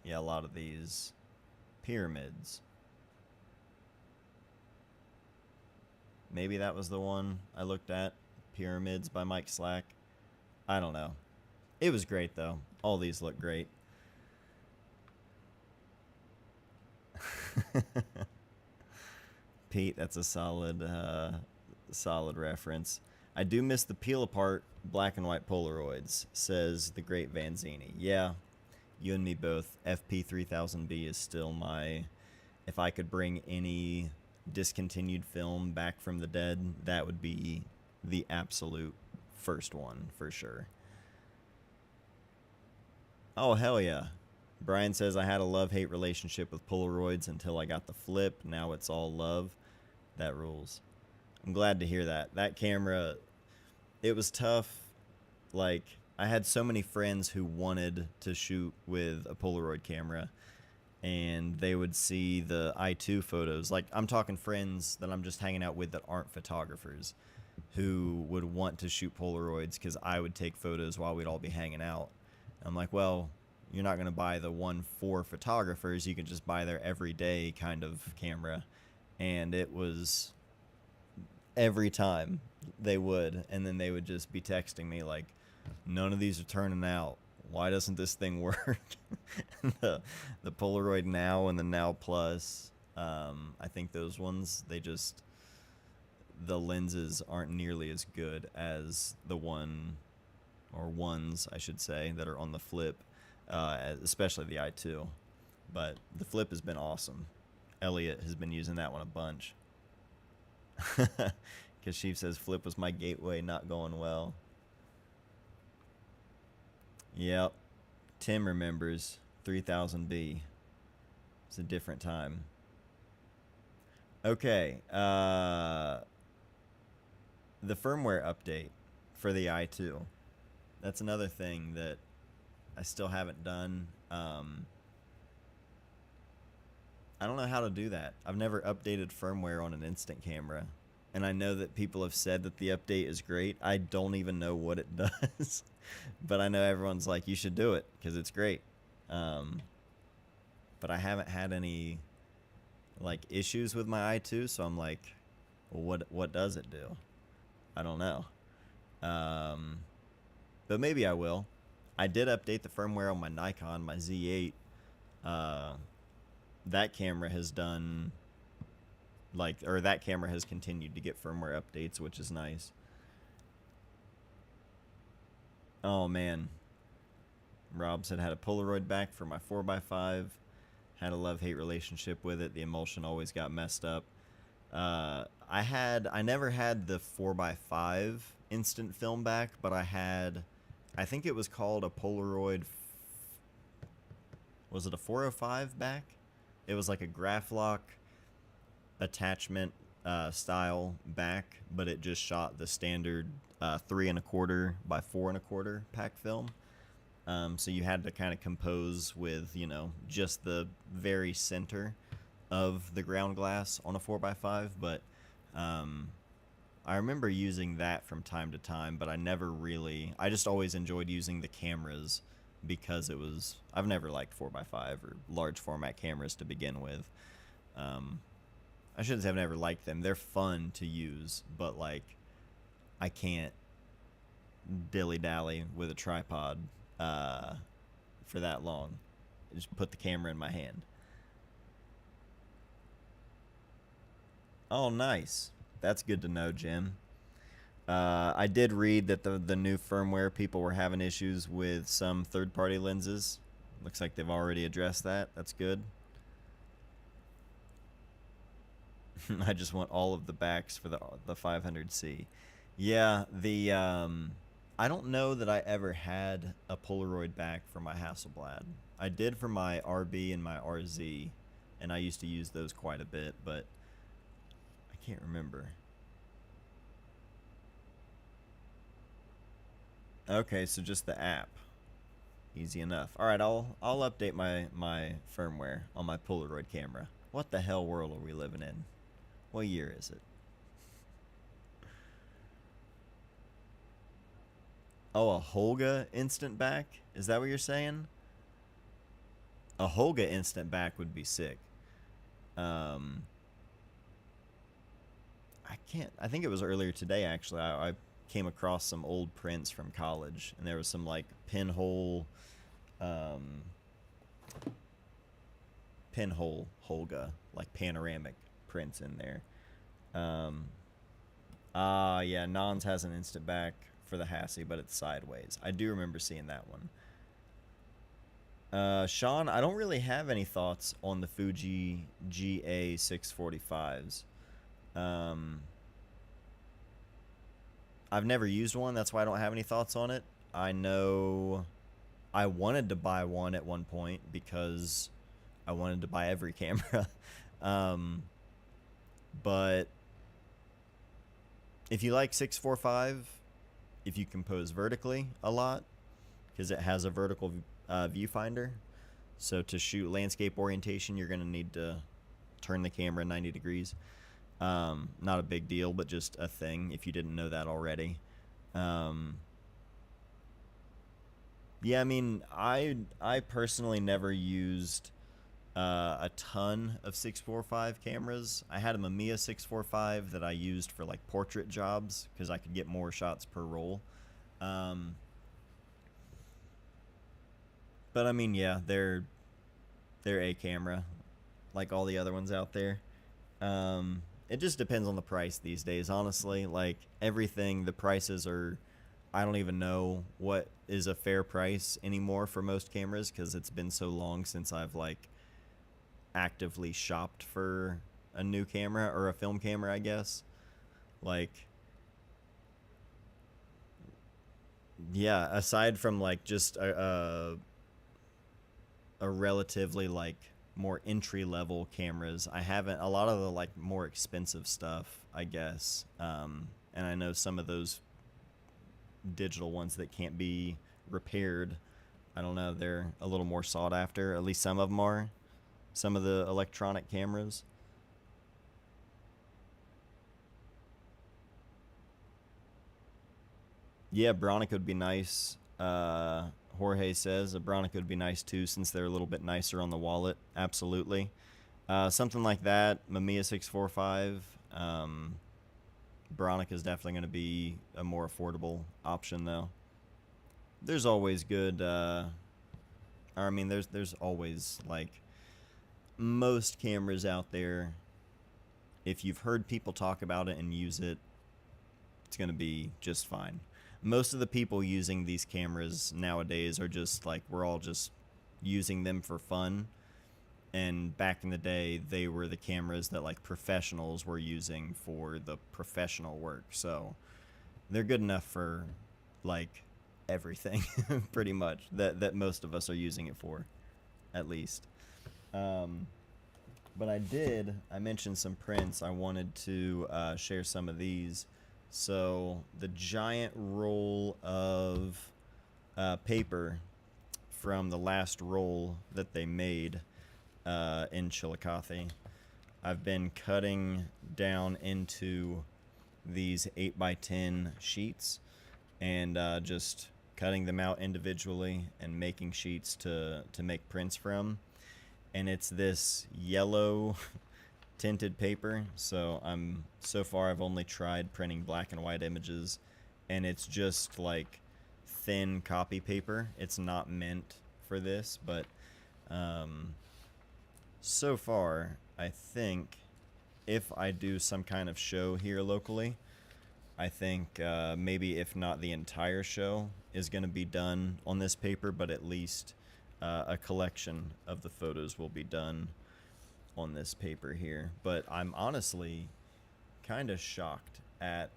Yeah, a lot of these pyramids. Maybe that was the one I looked at. Pyramids by Mike Slack. I don't know. It was great, though. All these look great. Pete, that's a solid reference. I do miss the peel apart black and white Polaroids, says the great Vanzini. Yeah, you and me both. FP3000B is still my... If I could bring any discontinued film back from the dead, that would be the absolute first one, for sure. Oh, hell yeah. Brian says, I had a love-hate relationship with Polaroids until I got the flip. Now it's all love. That rules. I'm glad to hear that. That camera, it was tough. Like, I had so many friends who wanted to shoot with a Polaroid camera, and they would see the I2 photos. Like, I'm talking friends that I'm just hanging out with that aren't photographers, who would want to shoot Polaroids because I would take photos while we'd all be hanging out. I'm like, well, you're not going to buy the one for photographers. You can just buy their everyday kind of camera. And it was every time they would. And then they would just be texting me like, none of these are turning out. why doesn't this thing work? The Polaroid Now and the Now Plus, I think those ones, the lenses aren't nearly as good as the ones, I should say, that are on the Flip, especially the i2. But the Flip has been awesome. Elliot has been using that one a bunch. Kashif says Flip was my gateway, not going well. Yep. Tim remembers 3000B. It's a different time. Okay. The firmware update for the i2. That's another thing that I still haven't done. I don't know how to do that. I've never updated firmware on an instant camera. And I know that people have said that the update is great. I don't even know what it does. But I know everyone's like, you should do it because it's great. But I haven't had any like issues with my i2, so I'm like, well, what does it do? I don't know. But maybe I will. I did update the firmware on my Nikon, my Z8. That camera has done that camera has continued to get firmware updates, which is nice. Oh man. Rob said, had a Polaroid back for my 4x5. Had a love-hate relationship with it. The emulsion always got messed up. I never had the 4x5 instant film back, but I think it was called a Polaroid, was it a 405 back? It was like a Graflock attachment style back, but it just shot the standard 3 1/4 by 4 1/4 pack film. So you had to kind of compose with, just the very center of the ground glass on a 4x5, but I remember using that from time to time, but I just always enjoyed using the cameras because I've never liked 4x5 or large format cameras to begin with. I shouldn't say I've never liked them. They're fun to use, but I can't dilly-dally with a tripod for that long. Just put the camera in my hand. Oh, nice. That's good to know, Jim. I did read that the new firmware, people were having issues with some third-party lenses. Looks like they've already addressed that. That's good. I just want all of the backs for the 500C. Yeah, I don't know that I ever had a Polaroid back for my Hasselblad. I did for my RB and my RZ, and I used to use those quite a bit, but I can't remember. Okay, so just the app. Easy enough. All right, I'll update my firmware on my Polaroid camera. What the hell world are we living in? What year is it? Oh, a Holga instant back? Is that what you're saying? A Holga instant back would be sick. I think it was earlier today, actually. I came across some old prints from college, and there was some pinhole Holga, panoramic prints in there. Yeah, Nons has an instant back for the Hassie, but it's sideways. I do remember seeing that one. Sean, I don't really have any thoughts on the Fuji GA645s. I've never used one, that's why I don't have any thoughts on it. I know I wanted to buy one at one point because I wanted to buy every camera. But if you like 645, if you compose vertically a lot, because it has a vertical viewfinder, so to shoot landscape orientation, you're going to need to turn the camera 90 degrees. Not a big deal, but just a thing if you didn't know that already. Yeah, I mean, I personally never used a ton of 645 cameras. I had a Mamiya 645 that I used for portrait jobs because I could get more shots per roll. But I mean, yeah, they're a camera, like all the other ones out there. It just depends on the price these days, honestly. Like everything, the prices are. I don't even know what is a fair price anymore for most cameras because it's been so long since I've like actively shopped for a new camera or a film camera, I guess. Like, yeah, aside from like just a relatively like more entry level cameras. I haven't a lot of the like more expensive stuff, I guess. And I know some of those digital ones that can't be repaired. I don't know. They're a little more sought after. At least some of them are. Some of the electronic cameras. Yeah, Bronica would be nice. Jorge says a Bronica would be nice too, since they're a little bit nicer on the wallet. Absolutely. Something like that. Mamiya 645. Bronica is definitely going to be a more affordable option, though. There's always good. I mean, there's always like most cameras out there. If you've heard people talk about it and use it, it's going to be just fine. Most of the people using these cameras nowadays are just like, we're all just using them for fun. And back in the day, they were the cameras that like professionals were using for the professional work. So they're good enough for like everything, pretty much, that most of us are using it for, at least. Um, but I mentioned some prints. I wanted to share some of these. So the giant roll of paper from the last roll that they made in Chillicothe, I've been cutting down into these 8x10 sheets and just cutting them out individually and making sheets to make prints from. And it's this yellow tinted paper. So far I've only tried printing black and white images, and it's just like thin copy paper. It's not meant for this, but so far I think if I do some kind of show here locally, I think maybe if not the entire show is going to be done on this paper, but at least a collection of the photos will be done on this paper here. But I'm honestly kind of shocked at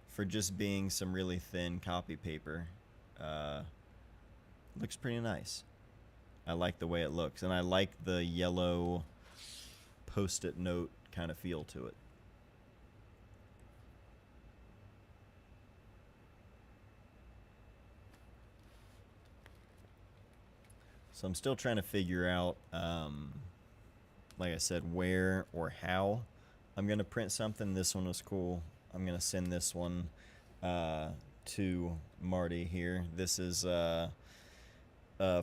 for just being some really thin copy paper. Looks pretty nice. I like the way it looks, and I like the yellow post-it note kind of feel to it. So I'm still trying to figure out, like I said, where or how I'm going to print something. This one was cool. I'm going to send this one to Marty here. This is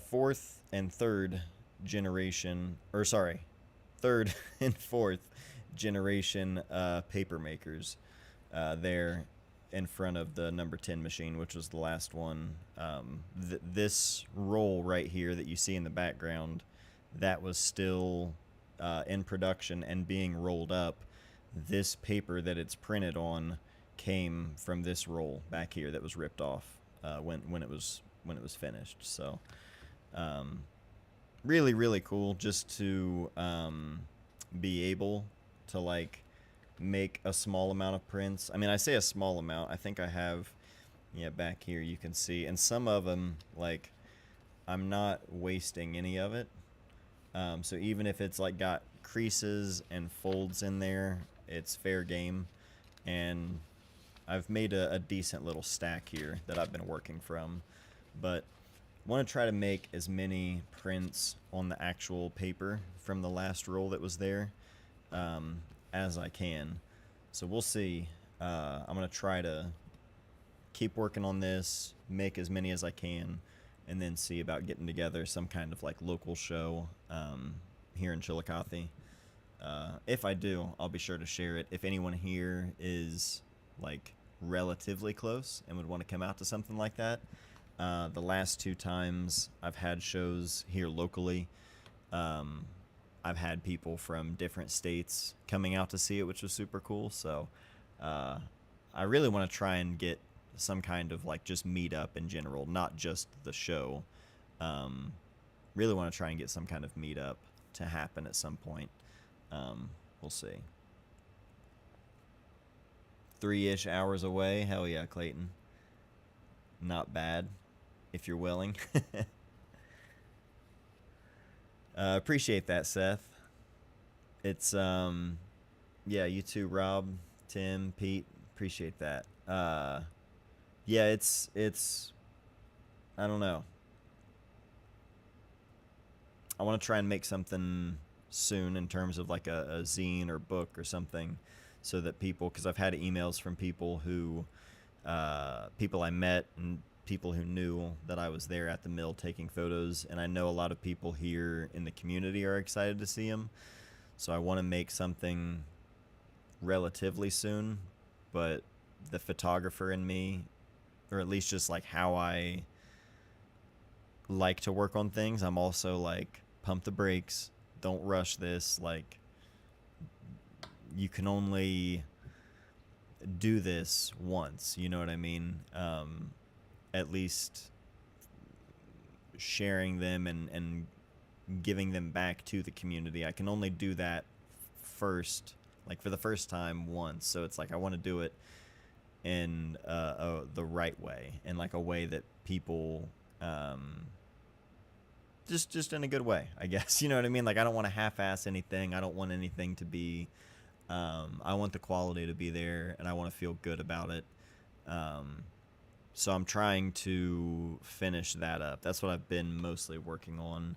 fourth and third generation, or sorry, third and fourth generation paper makers there in front of the number 10 machine, which was the last one. This roll right here that you see in the background, that was still in production and being rolled up. This paper that it's printed on came from this roll back here that was ripped off when it was finished. So really, really cool just to be able to like make a small amount of prints. I mean, I say a small amount. I think I have, yeah, back here you can see, and some of them, like, I'm not wasting any of it. So even if it's like got creases and folds in there, it's fair game. And I've made a decent little stack here that I've been working from, but want to try to make as many prints on the actual paper from the last roll that was there as I can. So we'll see. I'm going to try to keep working on this, make as many as I can, and then see about getting together some kind of like local show here in Chillicothe. If I do, I'll be sure to share it. If anyone here is like relatively close and would want to come out to something like that, The last two times I've had shows here locally, um, I've had people from different states coming out to see it, which was super cool. So uh, I really want to try and get some kind of like just meet up in general, not just the show. Um, really want to try and get some kind of meetup to happen at some point. We'll see. 3-ish hours away. Hell yeah, Clayton. Not bad if you're willing. Appreciate that, Seth. It's yeah, you too, Rob, Tim, Pete. Appreciate that. Yeah, it's I don't know. I want to try and make something soon in terms of like a zine or book or something, so that people, because I've had emails from people who people I met and people who knew that I was there at the mill taking photos, and I know a lot of people here in the community are excited to see them. So I want to make something relatively soon, but the photographer in me, or at least just like how I like to work on things, I'm also like, pump the brakes, don't rush this. Like, you can only do this once, you know what I mean? At least sharing them and giving them back to the community. I can only do that first, like for the first time once. So it's like I want to do it in the right way, in like a way that people just in a good way, I guess. You know what I mean? Like, I don't want to half-ass anything. I don't want anything to be I want the quality to be there, and I want to feel good about it. So I'm trying to finish that up. That's what I've been mostly working on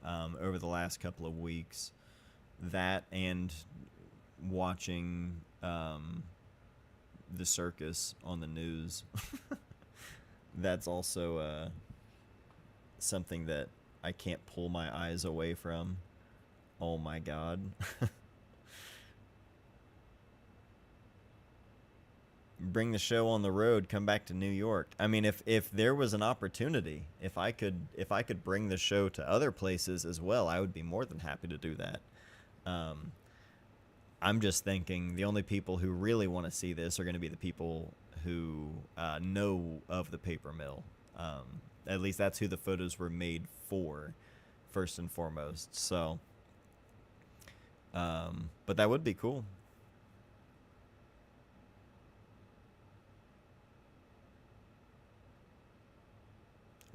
over the last couple of weeks. That and watching the circus on the news. That's also something that I can't pull my eyes away from. Oh my God. Bring the show on the road, come back to New York. I mean, if there was an opportunity, if I could bring the show to other places as well, I would be more than happy to do that. I'm just thinking the only people who really want to see this are going to be the people who know of the paper mill. At least that's who the photos were made for, first and foremost. So, but that would be cool.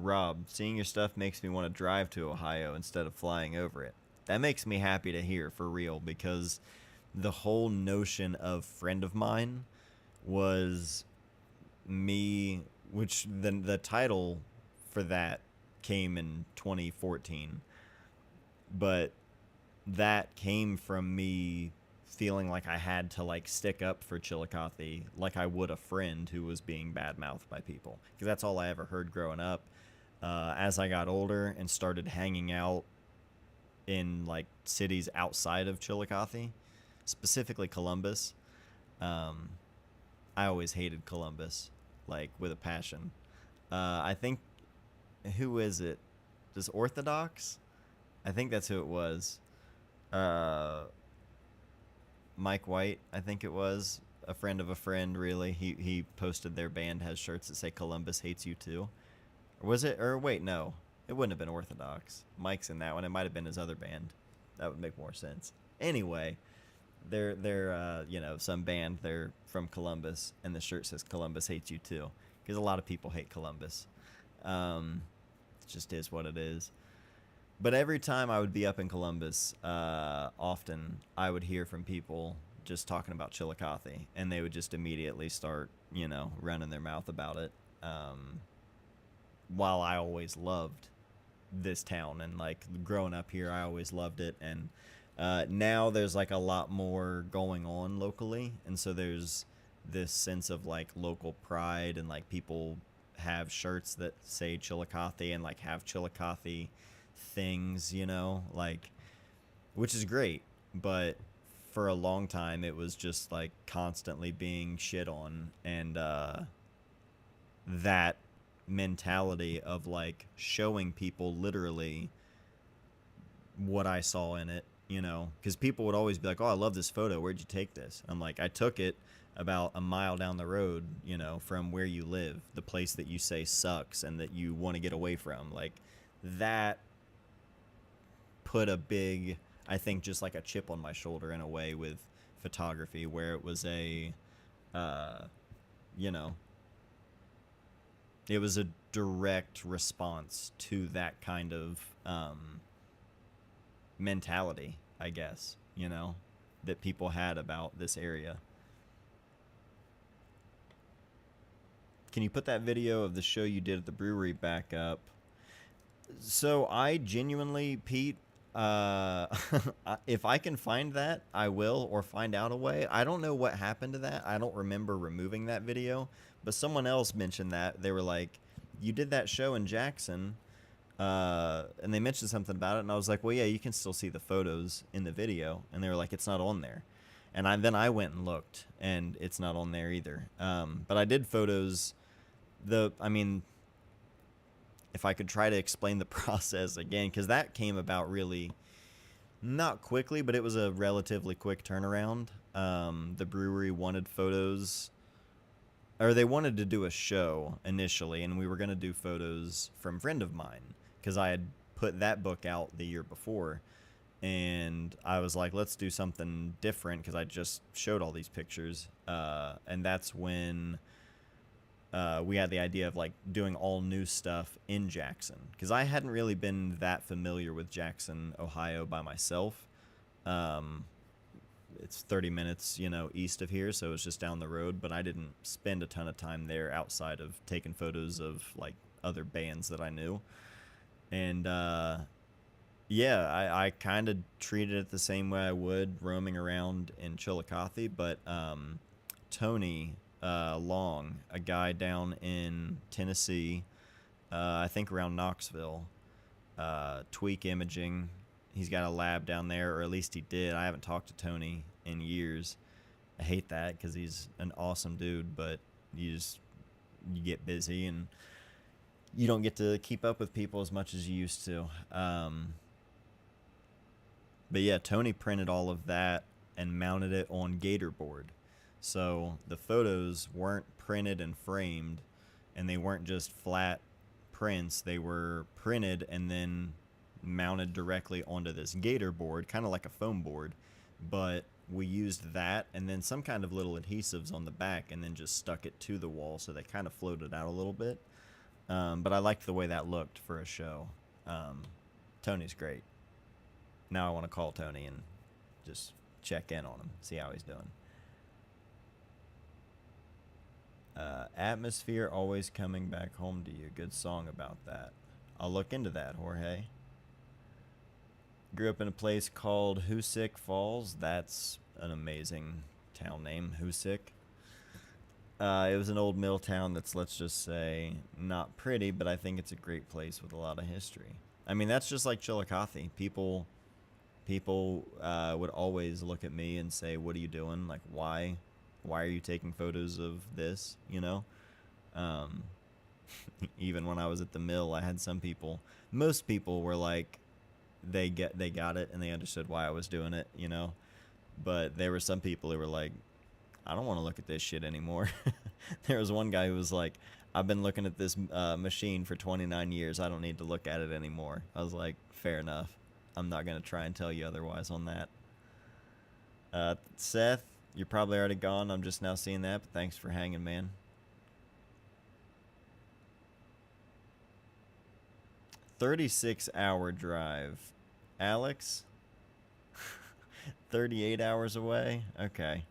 Rob, seeing your stuff makes me want to drive to Ohio instead of flying over it. That makes me happy to hear, for real, because the whole notion of friend of mine was me, which the title for that came in 2014, but that came from me feeling like I had to like stick up for Chillicothe like I would a friend who was being badmouthed by people, because that's all I ever heard growing up. As I got older and started hanging out in like cities outside of Chillicothe, specifically Columbus, I always hated Columbus, like with a passion. I think, who is it? Does Orthodox? I think that's who it was. Uh, Mike White, I think it was. A friend of a friend, really. He posted their band has shirts that say Columbus hates you too. Or was it? Or wait, no. It wouldn't have been Orthodox. Mike's in that one. It might have been his other band. That would make more sense. Anyway, they're you know, some band. They're from Columbus, and the shirt says Columbus hates you too, because a lot of people hate Columbus. It just is what it is. But every time I would be up in Columbus, often I would hear from people just talking about Chillicothe, and they would just immediately start, you know, running their mouth about it. While I always loved this town, and like growing up here, I always loved it. And now there's like a lot more going on locally, and so there's this sense of like local pride, and like people have shirts that say Chillicothe and like have Chillicothe things, you know, like, which is great. But for a long time, it was just like constantly being shit on, and that mentality of like showing people literally what I saw in it, you know, because people would always be like, "Oh, I love this photo. Where'd you take this?" I'm like, "I took it about a mile down the road, you know, from where you live, the place that you say sucks and that you want to get away from." Like that put a big, I think, just like a chip on my shoulder in a way with photography, where it was a, you know, it was a direct response to that kind of mentality, I guess, you know, that people had about this area. Can you put that video of the show you did at the brewery back up? So I genuinely, Pete, if I can find that, I will, or find out a way. I don't know what happened to that. I don't remember removing that video, but someone else mentioned that. They were like, "You did that show in Jackson," and they mentioned something about it, and I was like, "Well, yeah, you can still see the photos in the video," and they were like, "It's not on there." And then I went and looked, and it's not on there either. But I did photos. I mean, if I could try to explain the process again, because that came about really not quickly, but it was a relatively quick turnaround. The brewery wanted photos, or they wanted to do a show initially, and we were going to do photos from a friend of mine, because I had put that book out the year before, and I was like, let's do something different, because I just showed all these pictures, and that's when we had the idea of like doing all new stuff in Jackson, because I hadn't really been that familiar with Jackson, Ohio by myself. It's 30 minutes, you know, east of here, so it's just down the road, but I didn't spend a ton of time there outside of taking photos of like other bands that I knew. And yeah, I kind of treated it the same way I would roaming around in Chillicothe, but Tony Long, a guy down in Tennessee, I think around Knoxville, Tweak Imaging. He's got a lab down there, or at least he did. I haven't talked to Tony in years. I hate that because he's an awesome dude, but you get busy and you don't get to keep up with people as much as you used to. But yeah, Tony printed all of that and mounted it on Gator board. So the photos weren't printed and framed, and they weren't just flat prints. They were printed and then mounted directly onto this Gator board, kind of like a foam board, but we used that and then some kind of little adhesives on the back and then just stuck it to the wall, so they kind of floated out a little bit. But I liked the way that looked for a show. Tony's great. Now I want to call Tony and just check in on him, see how he's doing. Atmosphere Always Coming Back Home to You. Good song about that. I'll look into that, Jorge. Grew up in a place called Hoosick Falls. That's an amazing town name, Hoosick. It was an old mill town that's, let's just say, not pretty, but I think it's a great place with a lot of history. I mean, that's just like Chillicothe. People would always look at me and say, "What are you doing? Like, why are you taking photos of this?" You know? Even when I was at the mill, I had most people were like, they got it and they understood why I was doing it, you know? But there were some people who were like, "I don't want to look at this shit anymore." There was one guy who was like, "I've been looking at this machine for 29 years. I don't need to look at it anymore." I was like, fair enough. I'm not going to try and tell you otherwise on that. Seth, you're probably already gone. I'm just now seeing that, but thanks for hanging, man. 36-hour drive. Alex? 38 hours away? Okay.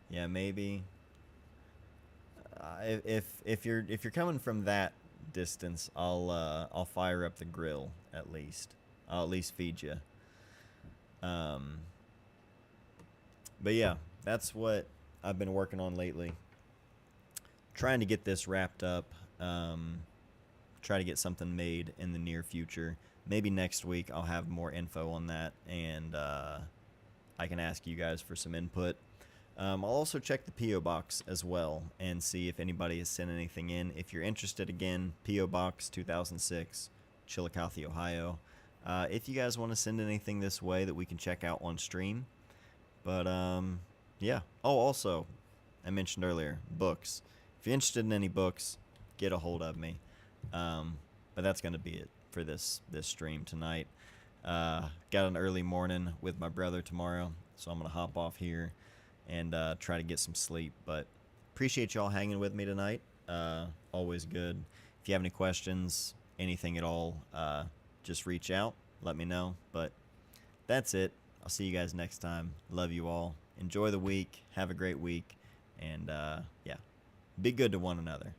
Yeah, maybe. If you're coming from that distance, I'll fire up the grill at least. I'll at least feed you. But yeah, that's what I've been working on lately. Trying to get this wrapped up. Try to get something made in the near future. Maybe next week I'll have more info on that, and I can ask you guys for some input. I'll also check the P.O. Box as well and see if anybody has sent anything in. If you're interested, again, P.O. Box 2006, Chillicothe, Ohio. If you guys want to send anything this way that we can check out on stream. But, yeah. Oh, also, I mentioned earlier, books. If you're interested in any books, get a hold of me. But that's going to be it for this stream tonight. Got an early morning with my brother tomorrow, so I'm going to hop off here and try to get some sleep. But appreciate y'all hanging with me tonight. Always good. If you have any questions, anything at all, just reach out. Let me know. But that's it. I'll see you guys next time. Love you all. Enjoy the week. Have a great week. And, yeah, be good to one another.